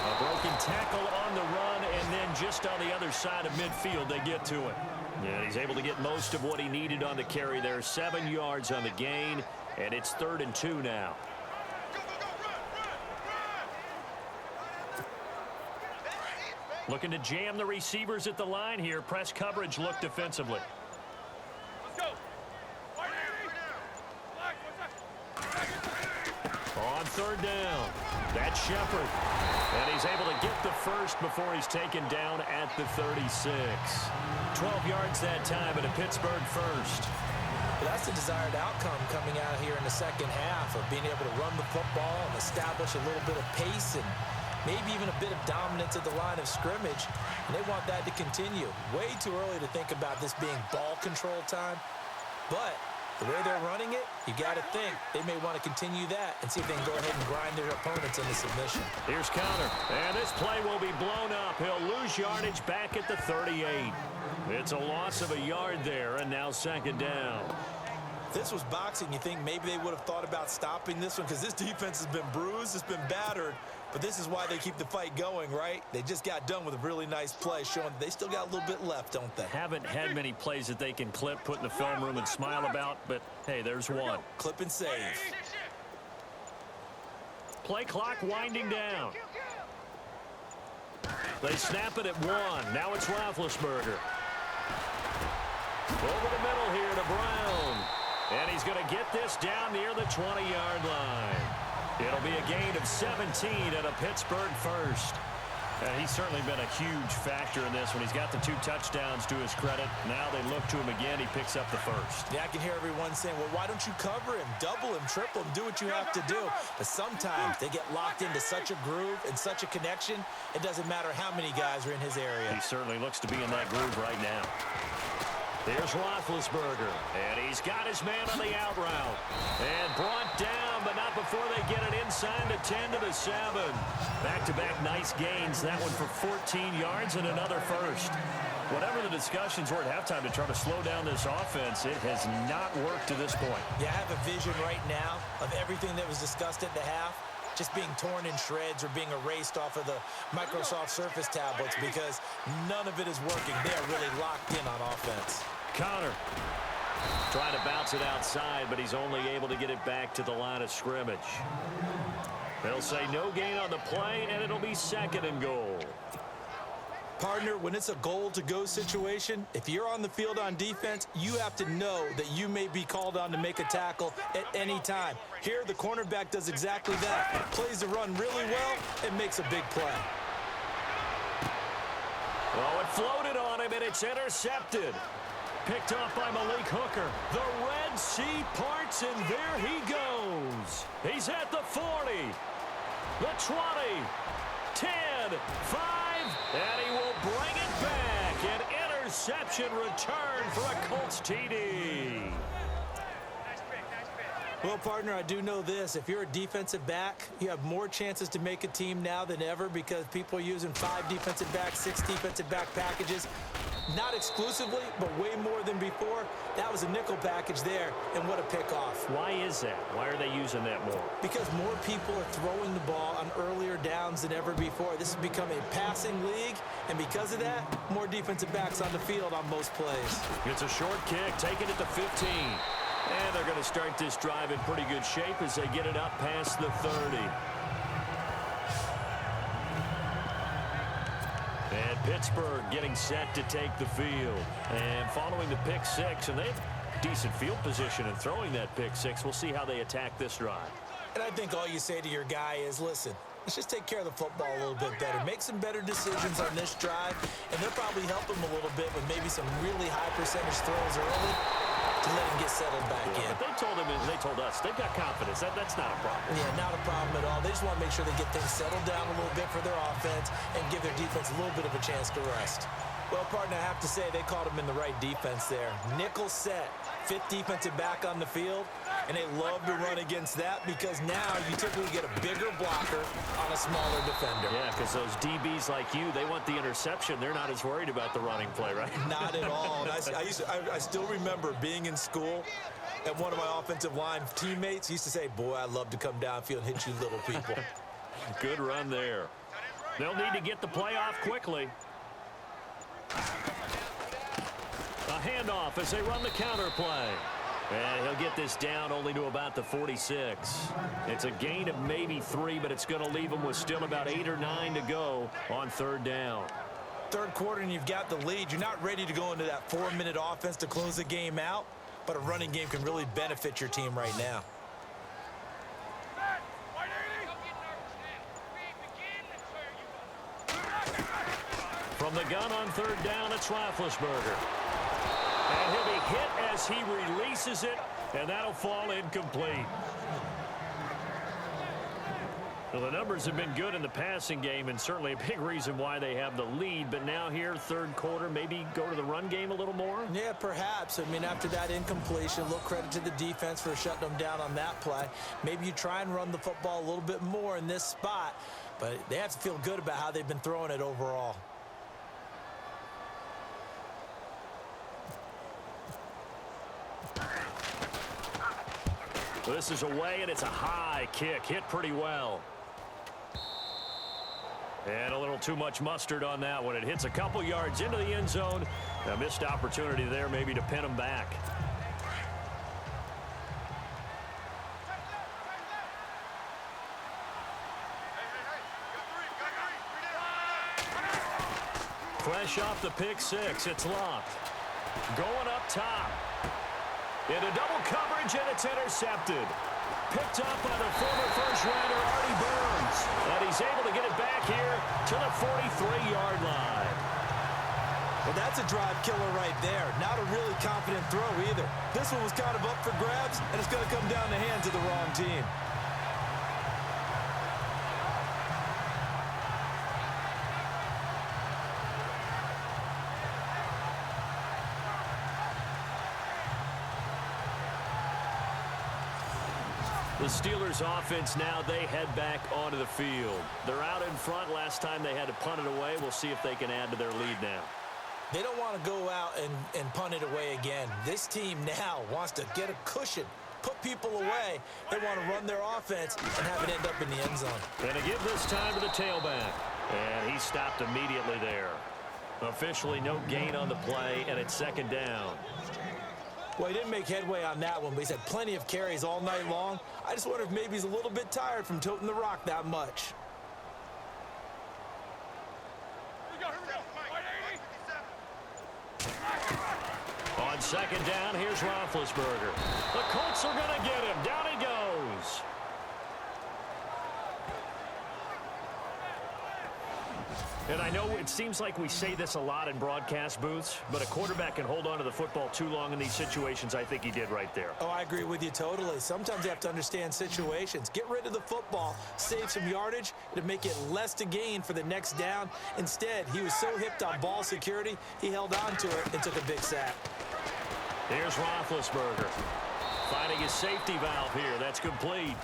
A broken tackle on the run, and then just on the other side of midfield, they get to it. Yeah, he's able to get most of what he needed on the carry there. 7 yards on the gain, and it's 3rd and 2 now. Looking to jam the receivers at the line here. Press coverage look defensively. Let's go. On 3rd down, that's Shepard. And he's able to get the first before he's taken down at the 36. 12 yards that time at a Pittsburgh first. But that's the desired outcome coming out here in the second half of being able to run the football and establish a little bit of pace and maybe even a bit of dominance at the line of scrimmage. And they want that to continue. Way too early to think about this being ball control time. But the way they're running it, you got to think they may want to continue that and see if they can go ahead and grind their opponents into submission. Here's counter. And this play will be blown up. He'll lose yardage back at the 38. It's a loss of a yard there, and now 2nd down. If this was boxing, you think maybe they would have thought about stopping this one because this defense has been bruised, it's been battered, but this is why they keep the fight going, right? They just got done with a really nice play showing they still got a little bit left, don't they? Haven't had many plays that they can clip, put in the film room and smile about, but hey, there's one. Clip and save. Play clock winding down. They snap it at 1. Now it's Roethlisberger. Over the middle here to Brown. And he's going to get this down near the 20-yard line. It'll be a gain of 17 at a Pittsburgh first. And he's certainly been a huge factor in this one. He's got the 2 touchdowns to his credit. Now they look to him again. He picks up the first. Yeah, I can hear everyone saying, well, why don't you cover him, double him, triple him, do what you have to do. But sometimes they get locked into such a groove and such a connection, it doesn't matter how many guys are in his area. He certainly looks to be in that groove right now. Here's Roethlisberger, and he's got his man on the out route. And brought down, but not before they get it inside the 10 to the 7. Back-to-back nice gains. That one for 14 yards and another first. Whatever the discussions were at halftime to try to slow down this offense, it has not worked to this point. Yeah, I have a vision right now of everything that was discussed at the half just being torn in shreds or being erased off of the Microsoft Surface tablets because none of it is working. They're really locked in on offense. Connor trying to bounce it outside, but he's only able to get it back to the line of scrimmage. They'll say no gain on the play, and it'll be 2nd and goal. Partner, when it's a goal-to-go situation, if you're on the field on defense, you have to know that you may be called on to make a tackle at any time. Here, the cornerback does exactly that. Plays the run really well and makes a big play. Oh, it floated on him, and it's intercepted. Picked off by Malik Hooker. The Red Sea parts, and there he goes. He's at the 40, the 20, 10, 5, and he will bring it back. An interception return for a Colts TD. Well, partner, I do know this. If you're a defensive back, you have more chances to make a team now than ever because people are using 5 defensive backs, 6 defensive back packages. Not exclusively, but way more than before. That was a nickel package there, and what a pickoff. Why is that? Why are they using that more? Because more people are throwing the ball on earlier downs than ever before. This has become a passing league, and because of that, more defensive backs on the field on most plays. It's a short kick, taking it to 15. And they're going to start this drive in pretty good shape as they get it up past the 30. And Pittsburgh getting set to take the field. And following the pick six, and they have decent field position in throwing that pick six. We'll see how they attack this drive. And I think all you say to your guy is, listen, let's just take care of the football a little bit better. Make some better decisions on this drive, and they'll probably help him a little bit with maybe some really high percentage throws early to let him get settled back in. But they told him, and they told us, they've got confidence. That's not a problem. Yeah, not a problem at all. They just want to make sure they get things settled down a little bit for their offense and give their defense a little bit of a chance to rest. Well, partner, I have to say they called him in the right defense there. Nickel set, 5th defensive back on the field, and they love to run against that because now you typically get a bigger blocker on a smaller defender. Yeah, because those DBs like you, they want the interception. They're not as worried about the running play, right? Not at all. And I still remember being in school, and one of my offensive line teammates used to say, boy, I'd love to come downfield and hit you little people. Good run there. They'll need to get the play off quickly. A handoff as they run the counter play. And he'll get this down only to about the 46. It's a gain of maybe 3, but it's going to leave him with still about 8 or 9 to go on 3rd down. Third quarter and you've got the lead. You're not ready to go into that 4-minute offense to close the game out, but a running game can really benefit your team right now. From the gun on 3rd down, it's Roethlisberger. And he'll be hit as he releases it, and that'll fall incomplete. Well, the numbers have been good in the passing game, and certainly a big reason why they have the lead. But now here, 3rd quarter, maybe go to the run game a little more? Yeah, perhaps. I mean, after that incompletion, a little credit to the defense for shutting them down on that play. Maybe you try and run the football a little bit more in this spot, but they have to feel good about how they've been throwing it overall. This is away, and it's a high kick. Hit pretty well. And a little too much mustard on that one. It hits a couple yards into the end zone. A missed opportunity there maybe to pin him back. Fresh off the pick six, it's locked. Going up top. Into double coverage, and it's intercepted. Picked up by the former first-rounder, Artie Burns. And he's able to get it back here to the 43-yard line. Well, that's a drive killer right there. Not a really confident throw either. This one was kind of up for grabs, and it's going to come down the hands of the wrong team. The Steelers offense now, they head back onto the field. They're out in front. Last time they had to punt it away. We'll see if they can add to their lead now. They don't want to go out and punt it away again. This team now wants to get a cushion, put people away. They want to run their offense and have it end up in the end zone. And to give this time to the tailback. And he stopped immediately there. Officially no gain on the play, and it's 2nd down. Well, he didn't make headway on that one, but he's had plenty of carries all night long. I just wonder if maybe he's a little bit tired from toting the rock that much. Here we go. second down, here's Roethlisberger. The Colts are going to get him. Down he goes. And I know it seems like we say this a lot in broadcast booths, but a quarterback can hold on to the football too long in these situations. I think he did right there. Oh, I agree with you totally. Sometimes you have to understand situations. Get rid of the football, save some yardage to make it less to gain for the next down. Instead, he was so hipped on ball security, he held on to it and took a big sack. Here's Roethlisberger finding his safety valve here. That's complete.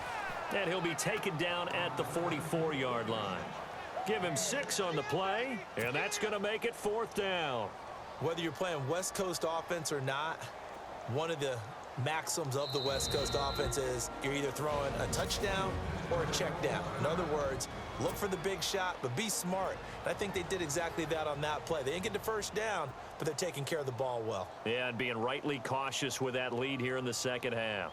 And he'll be taken down at the 44-yard line. Give him 6 on the play, and that's going to make it 4th down. Whether you're playing West Coast offense or not, one of the maxims of the West Coast offense is you're either throwing a touchdown or a check down. In other words, look for the big shot, but be smart. And I think they did exactly that on that play. They didn't get the first down, but they're taking care of the ball well. Yeah, and being rightly cautious with that lead here in the second half.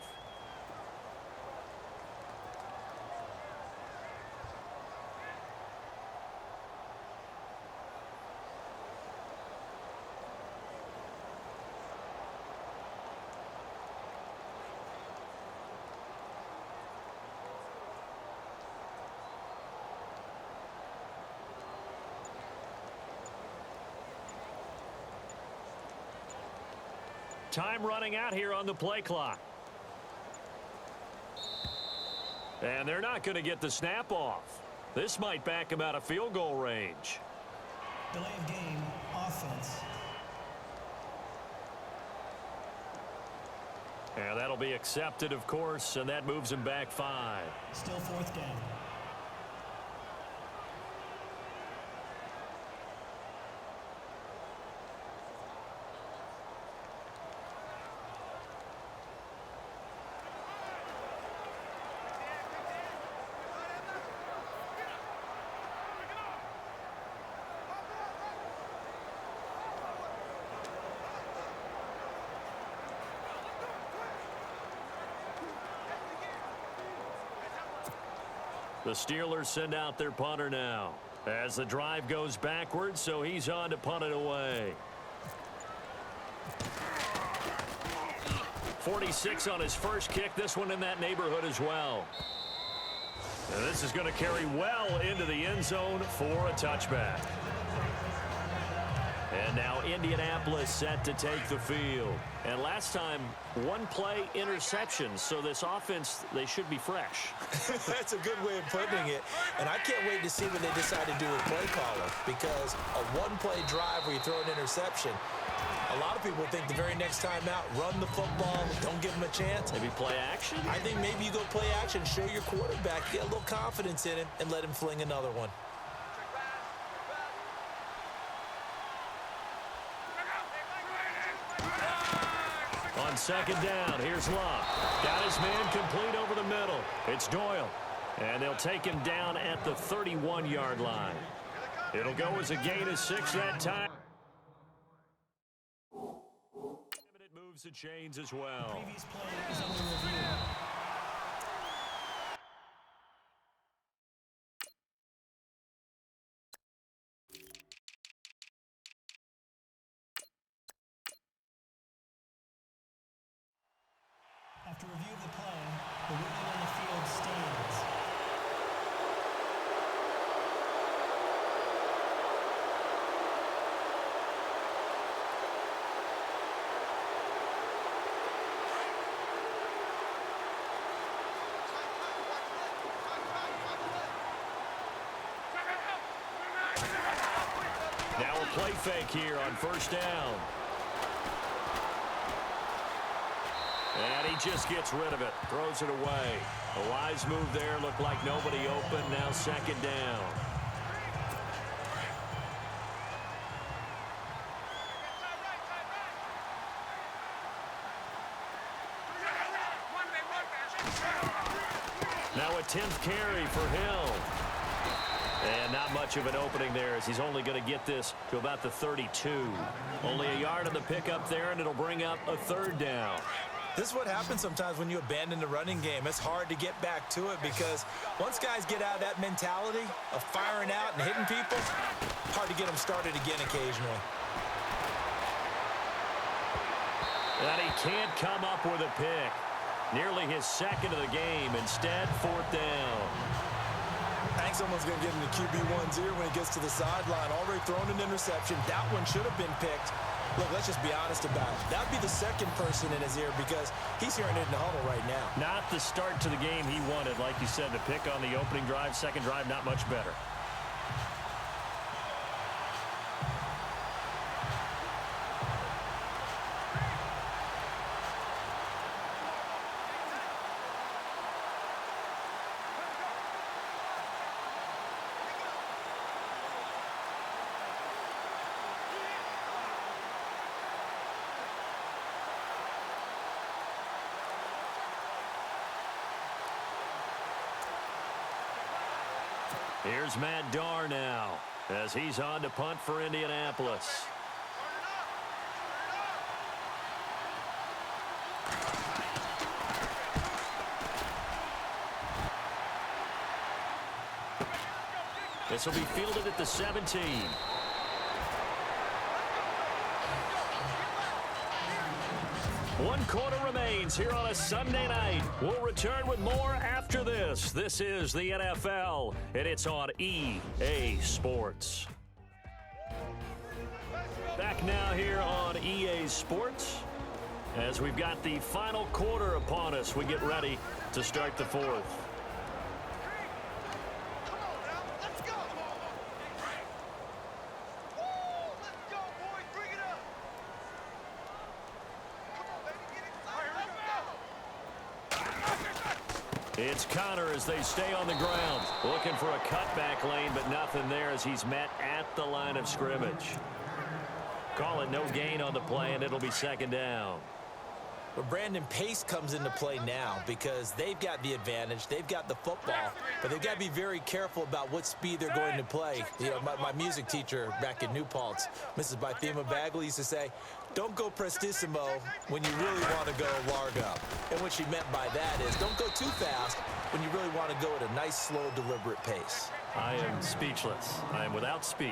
Time running out here on the play clock. And they're not going to get the snap off. This might back him out of field goal range. Delay of game, offense. And that'll be accepted, of course, and that moves him back 5. Still 4th down. The Steelers send out their punter now as the drive goes backwards, so he's on to punt it away. 46 on his first kick. This one in that neighborhood as well. And this is going to carry well into the end zone for a touchback. And now Indianapolis set to take the field. And last time, one play interception. So this offense, they should be fresh. That's a good way of putting it. And I can't wait to see what they decide to do with play caller. Because a one-play drive where you throw an interception, a lot of people think the very next time out, run the football, don't give them a chance. Maybe play action? I think maybe you go play action, show your quarterback, get a little confidence in him, and let him fling another one. On second down, here's Locke. Got his man complete over the middle. It's Doyle. And they'll take him down at the 31-yard line. It'll go as a gain of 6 that time. It moves the chains as well. Previous play is under review. After review of the play, the ruling on the field stands. Now a play fake here on first down. And he just gets rid of it, throws it away. A wise move there, looked like nobody open, now second down. Now a 10th carry for Hill. And not much of an opening there as he's only going to get this to about the 32. Only a yard on the pickup there, and it'll bring up a third down. This is what happens sometimes when you abandon the running game. It's hard to get back to it because once guys get out of that mentality of firing out and hitting people, hard to get them started again occasionally. And he can't come up with a pick. Nearly his second of the game. Instead, 4th down. I think someone's going to get into QB1's ear when he gets to the sideline. Already thrown an interception. That one should have been picked. Look, let's just be honest about it. That would be the second person in his ear because he's hearing it in the huddle right now. Not the start to the game he wanted. Like you said, the pick on the opening drive, second drive, not much better. Here's Matt Darr now as he's on to punt for Indianapolis. This will be fielded at the 17. One quarter remains here on a Sunday night. We'll return with more after this. This is the NFL, and it's on EA Sports. Back now here on EA Sports. As we've got the final quarter upon us, we get ready to start the fourth. It's Connor as they stay on the ground. Looking for a cutback lane, but nothing there as he's met at the line of scrimmage. Call it no gain on the play, and it'll be second down. But Brandon, pace comes into play now because they've got the advantage. They've got the football, but they've got to be very careful about what speed they're going to play. You know, my music teacher back in New Paltz, Mrs. Bythema Bagley, used to say, don't go prestissimo when you really want to go largo. And what she meant by that is don't go too fast when you really want to go at a nice, slow, deliberate pace. I am speechless. I am without speech.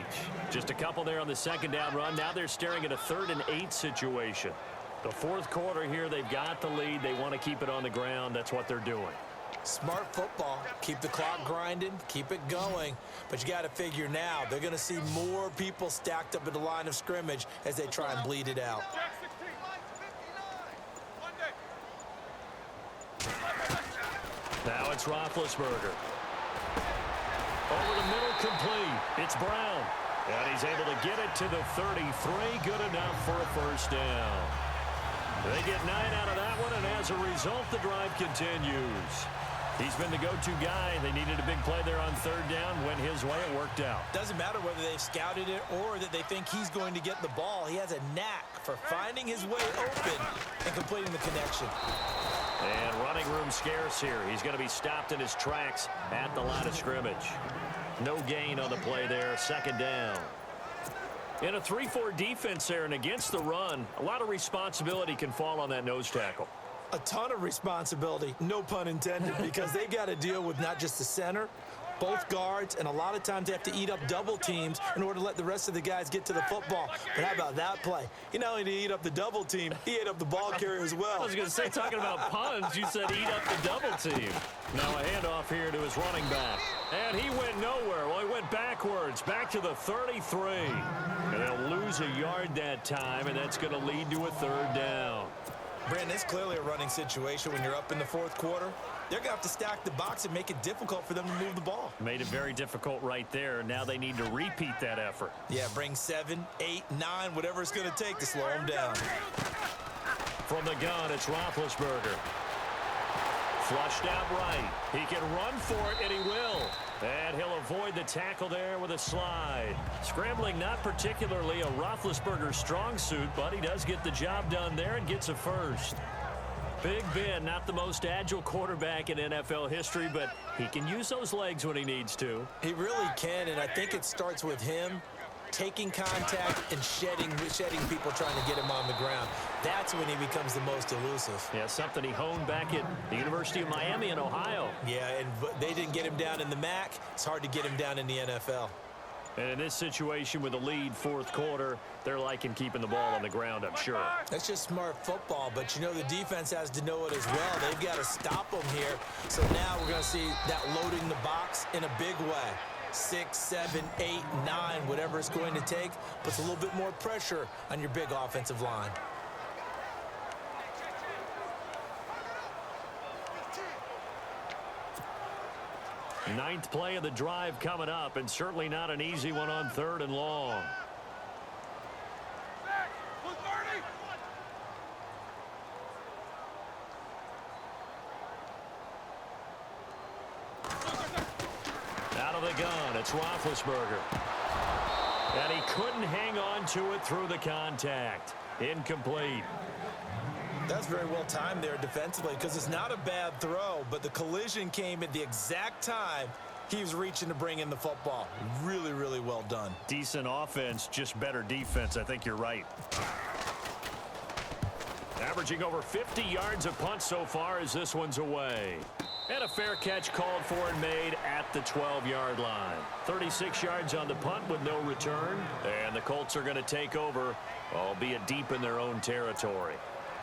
Just a couple there on the second down run. Now they're staring at a 3rd and 8 situation. The fourth quarter here, they've got the lead. They want to keep it on the ground. That's what they're doing. Smart football. Keep the clock grinding. Keep it going. But you got to figure now, they're going to see more people stacked up at the line of scrimmage as they try and bleed it out. Now it's Roethlisberger. Over the middle, complete. It's Brown. And he's able to get it to the 33. Good enough for a first down. They get 9 out of that one, and as a result, the drive continues. He's been the go-to guy. They needed a big play there on 3rd down. Went his way. It worked out. Doesn't matter whether they've scouted it or that they think he's going to get the ball. He has a knack for finding his way open and completing the connection. And running room scarce here. He's going to be stopped in his tracks at the line of scrimmage. No gain on the play there. Second down. In a 3-4 defense there and against the run, a lot of responsibility can fall on that nose tackle. A ton of responsibility, no pun intended, because they've got to deal with not just the center, both guards, and a lot of times they have to eat up double teams in order to let the rest of the guys get to the football. But how about that play? He not only did he eat up the double team, he ate up the ball carrier as well. I was going to say, talking about puns, you said eat up the double team. Now a handoff here to his running back. And he went nowhere. Well, he went backwards, back to the 33. And they'll lose a yard that time, and that's going to lead to a 3rd down. Brandon, it's clearly a running situation when you're up in the fourth quarter. They're going to have to stack the box and make it difficult for them to move the ball. Made it very difficult right there. Now they need to repeat that effort. Yeah, bring 7, 8, 9, whatever it's going to take to slow them down. From the gun, it's Roethlisberger. Flushed out right. He can run for it, and he will. And he'll avoid the tackle there with a slide. Scrambling not particularly a Roethlisberger strong suit, but he does get the job done there and gets a first. Big Ben, not the most agile quarterback in NFL history, but he can use those legs when he needs to. He really can, and I think it starts with him taking contact and shedding people trying to get him on the ground. That's when he becomes the most elusive. Yeah, something he honed back at the University of Miami in Ohio. Yeah, and they didn't get him down in the MAC. It's hard to get him down in the NFL. And in this situation with a lead fourth quarter, they're liking keeping the ball on the ground, I'm sure. That's just smart football, but you know the defense has to know it as well. They've got to stop them here. So now we're going to see that loading the box in a big way. 6, 7, 8, 9, whatever it's going to take, puts a little bit more pressure on your big offensive line. Ninth play of the drive coming up, and certainly not an easy one on 3rd and long. Out of the gun, it's Roethlisberger. And he couldn't hang on to it through the contact. Incomplete. That's very well timed there defensively because it's not a bad throw, but the collision came at the exact time he was reaching to bring in the football. Really, really well done. Decent offense, just better defense. I think you're right. Averaging over 50 yards a punt so far as this one's away. And a fair catch called for and made at the 12-yard line. 36 yards on the punt with no return. And the Colts are going to take over, albeit deep in their own territory.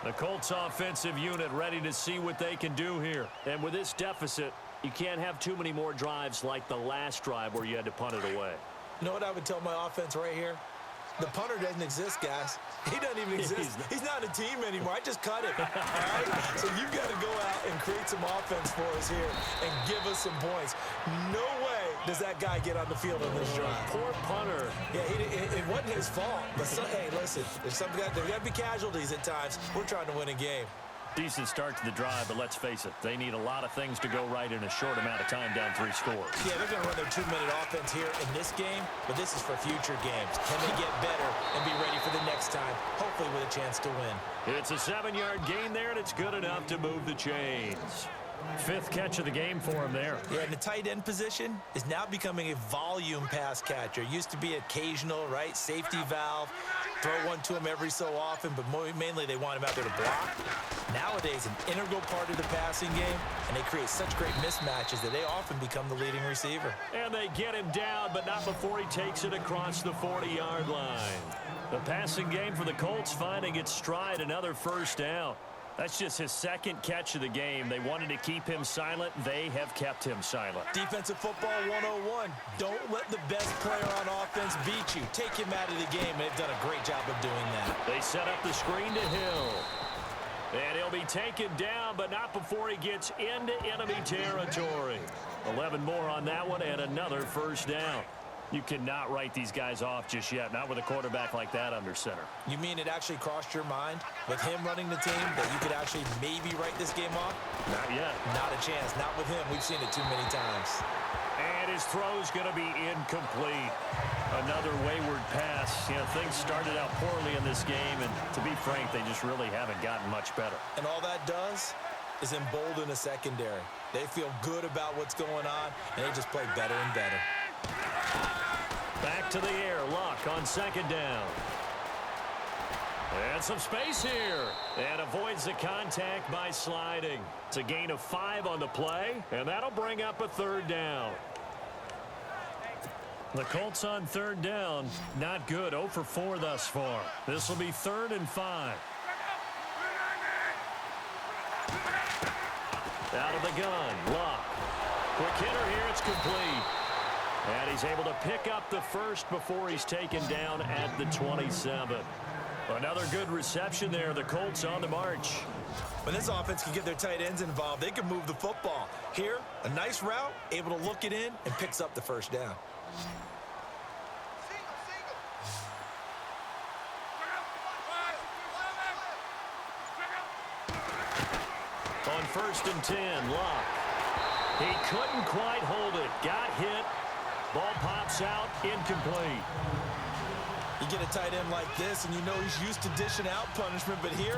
The Colts offensive unit ready to see what they can do here. And with this deficit, you can't have too many more drives like the last drive where you had to punt it away. You know what I would tell my offense right here? The punter doesn't exist, guys. He doesn't even exist. He's not a team anymore. I just cut him. All right? So you've got to go out and create some offense for us here and give us some points. No way does that guy get on the field on this drive. Poor punter. Yeah, it wasn't his fault. But hey, listen, there's got to be casualties at times. We're trying to win a game. Decent start to the drive, but let's face it, they need a lot of things to go right in a short amount of time down 3 scores. Yeah, they're going to run their 2-minute offense here in this game, but this is for future games. Can they get better and be ready for the next time, hopefully with a chance to win? It's a 7-yard gain there, and it's good enough to move the chains. 5th catch of the game for him there. Yeah, and the tight end position is now becoming a volume pass catcher. Used to be occasional, right? Safety valve. Throw one to him every so often, but mainly they want him out there to block. Nowadays, an integral part of the passing game, and they create such great mismatches that they often become the leading receiver. And they get him down, but not before he takes it across the 40-yard line. The passing game for the Colts finding its stride, another first down. That's just his 2nd catch of the game. They wanted to keep him silent. They have kept him silent. Defensive football 101. Don't let the best player on offense beat you. Take him out of the game. They've done a great job of doing that. They set up the screen to Hill. And he'll be taken down, but not before he gets into enemy territory. 11 more on that one and another first down. You cannot write these guys off just yet, not with a quarterback like that under center. You mean it actually crossed your mind with him running the team that you could actually maybe write this game off? Not yet. Not a chance. Not with him. We've seen it too many times. And his throw's going to be incomplete. Another wayward pass. You know, things started out poorly in this game, and to be frank, they just really haven't gotten much better. And all that does is embolden a secondary. They feel good about what's going on, and they just play better and better. Back to the air. Luck on 2nd down. And some space here. And avoids the contact by sliding. It's a gain of 5 on the play, and that'll bring up a 3rd down. The Colts on 3rd down. Not good. 0 for 4 thus far. This will be 3rd and 5. Out of the gun. Luck. Quick hitter here. It's complete. And he's able to pick up the first before he's taken down at the 27. Another good reception there. The Colts on the march. When this offense can get their tight ends involved, they can move the football. Here, a nice route, able to look it in, and picks up the first down. On 1st and 10, Luck. He couldn't quite hold it. Got hit. Ball pops out, incomplete. You get a tight end like this, and you know he's used to dishing out punishment, but here,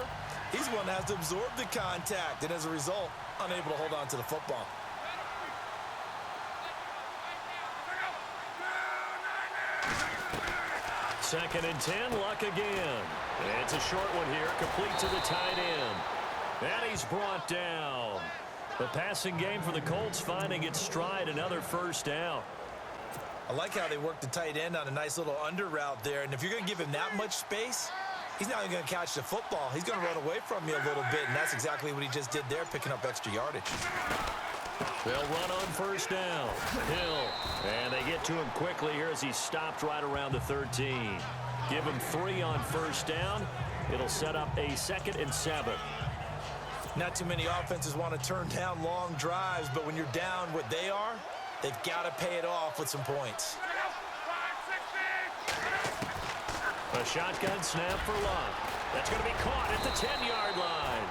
he's one that has to absorb the contact, and as a result, unable to hold on to the football. Second and 10, Luck again. It's a short one here, complete to the tight end. And he's brought down. The passing game for the Colts finding its stride, another first down. I like how they work the tight end on a nice little under route there. And if you're going to give him that much space, he's not even going to catch the football. He's going to run away from you a little bit, and that's exactly what he just did there, picking up extra yardage. They'll run on first down. Hill. And they get to him quickly here as he's stopped right around the 13. Give him 3 on first down. It'll set up a 2nd and 7. Not too many offenses want to turn down long drives, but when you're down what they are, they've got to pay it off with some points. A shotgun snap for Love. That's going to be caught at the 10-yard line.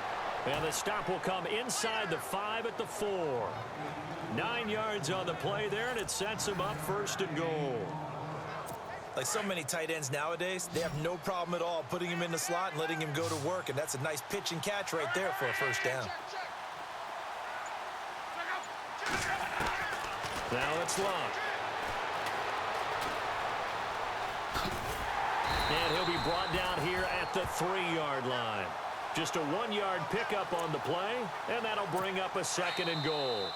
And the stop will come inside the 5 at the 4. 9 yards on the play there, and it sets him up 1st and goal. Like so many tight ends nowadays, they have no problem at all putting him in the slot and letting him go to work, and that's a nice pitch and catch right there for a first down. Now it's Love. And he'll be brought down here at the 3-yard line. Just a 1-yard pickup on the play, and that'll bring up a 2nd and goal.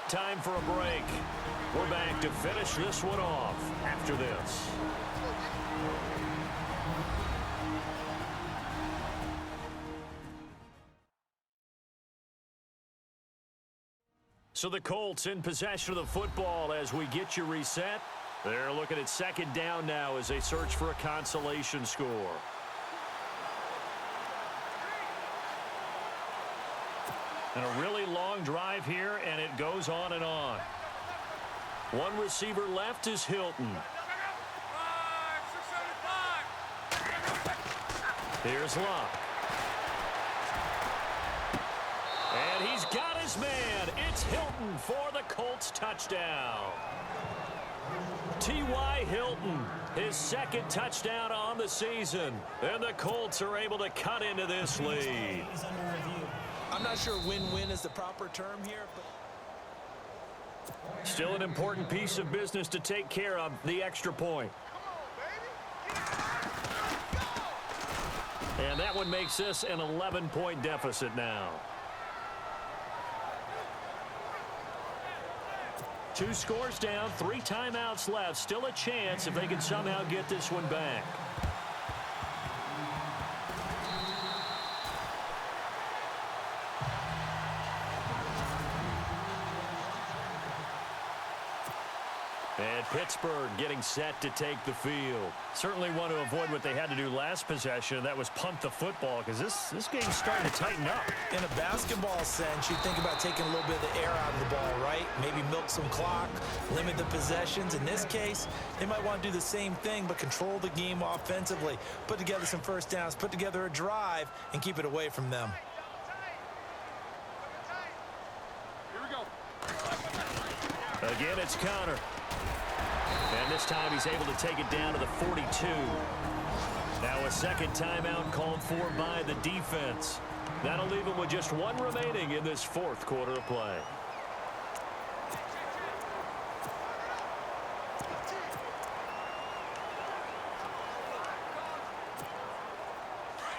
Time for a break. We're back to finish this one off after this. So the Colts in possession of the football as we get you reset. They're looking at 2nd down now as they search for a consolation score. And a really long drive here, and it goes on and on. One receiver left is Hilton. Here's Locke. And he's got his man. It's Hilton for the Colts touchdown. T.Y. Hilton, his 2nd touchdown on the season. And the Colts are able to cut into this lead. I'm not sure win-win is the proper term here, but still an important piece of business to take care of, the extra point. And that one makes this an 11-point deficit now. 2 scores down, 3 timeouts left. Still a chance if they can somehow get this one back. And Pittsburgh getting set to take the field. Certainly want to avoid what they had to do last possession. That was punt the football, because this game's starting to tighten up. In a basketball sense, you think about taking a little bit of the air out of the ball, right? Maybe milk some clock, limit the possessions. In this case, they might want to do the same thing, but control the game offensively. Put together some first downs, put together a drive, and keep it away from them. Here we go. Again, it's Connor. And this time he's able to take it down to the 42. Now a 2nd timeout called for by the defense. That'll leave him with just 1 remaining in this 4th quarter of play.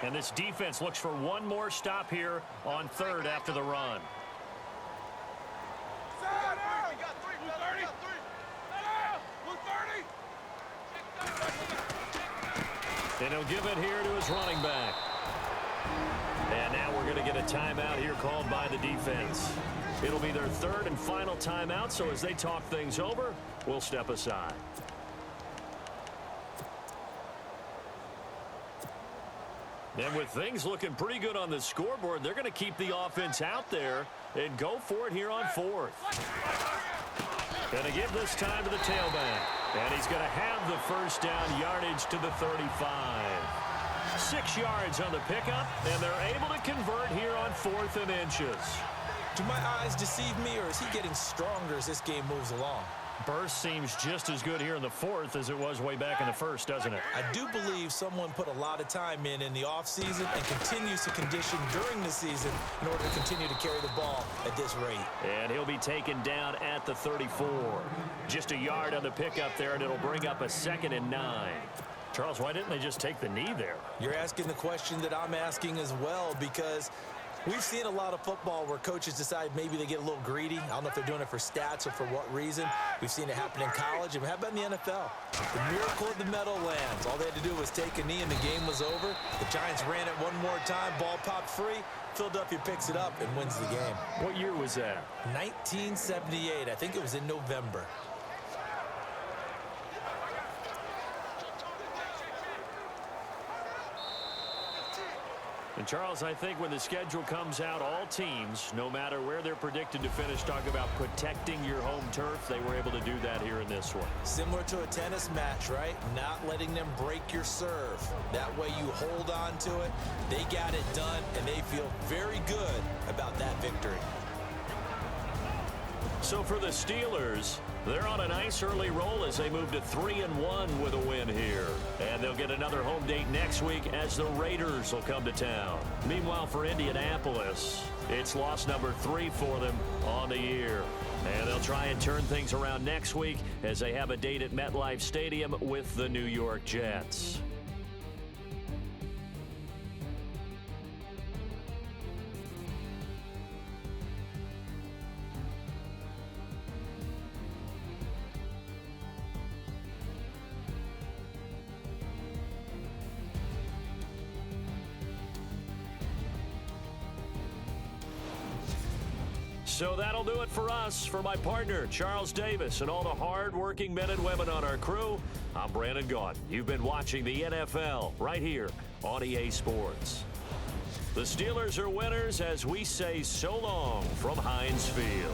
And this defense looks for 1 more stop here on 3rd after the run. And he'll give it here to his running back. And now we're going to get a timeout here called by the defense. It'll be their 3rd and final timeout, so as they talk things over, we'll step aside. And with things looking pretty good on the scoreboard, they're going to keep the offense out there and go for it here on 4th. Going to give this time to the tailback. And he's going to have the first down yardage to the 35. 6 yards on the pickup, and they're able to convert here on 4th and inches. Do my eyes deceive me, or is he getting stronger as this game moves along? Burst seems just as good here in the 4th as it was way back in the 1st, doesn't it? I do believe someone put a lot of time in the offseason and continues to condition during the season in order to continue to carry the ball at this rate. And he'll be taken down at the 34. Just a yard on the pickup there, and it'll bring up a 2nd and 9. Charles, why didn't they just take the knee there? You're asking the question that I'm asking as well, because We've seen a lot of football where coaches decide maybe they get a little greedy. I don't know if they're doing it for stats or for what reason. We've seen it happen in college, and how about in the NFL? The miracle of the Meadowlands. All they had to do was take a knee, and the game was over. The Giants ran it one more time. Ball popped free. Philadelphia picks it up and wins the game. What year was that? 1978. I think it was in November. And Charles, I think when the schedule comes out, all teams, no matter where they're predicted to finish, talk about protecting your home turf. They were able to do that here in this one. Similar to a tennis match, right? Not letting them break your serve. That way you hold on to it. They got it done, and they feel very good about that victory. So for the Steelers, they're on a nice early roll as they move to 3-1 with a win here. And they'll get another home date next week as the Raiders will come to town. Meanwhile, for Indianapolis, it's loss number 3 for them on the year. And they'll try and turn things around next week as they have a date at MetLife Stadium with the New York Jets. So that'll do it for us. For my partner, Charles Davis, and all the hard-working men and women on our crew, I'm Brandon Gaudin. You've been watching the NFL right here on EA Sports. The Steelers are winners as we say so long from Heinz Field.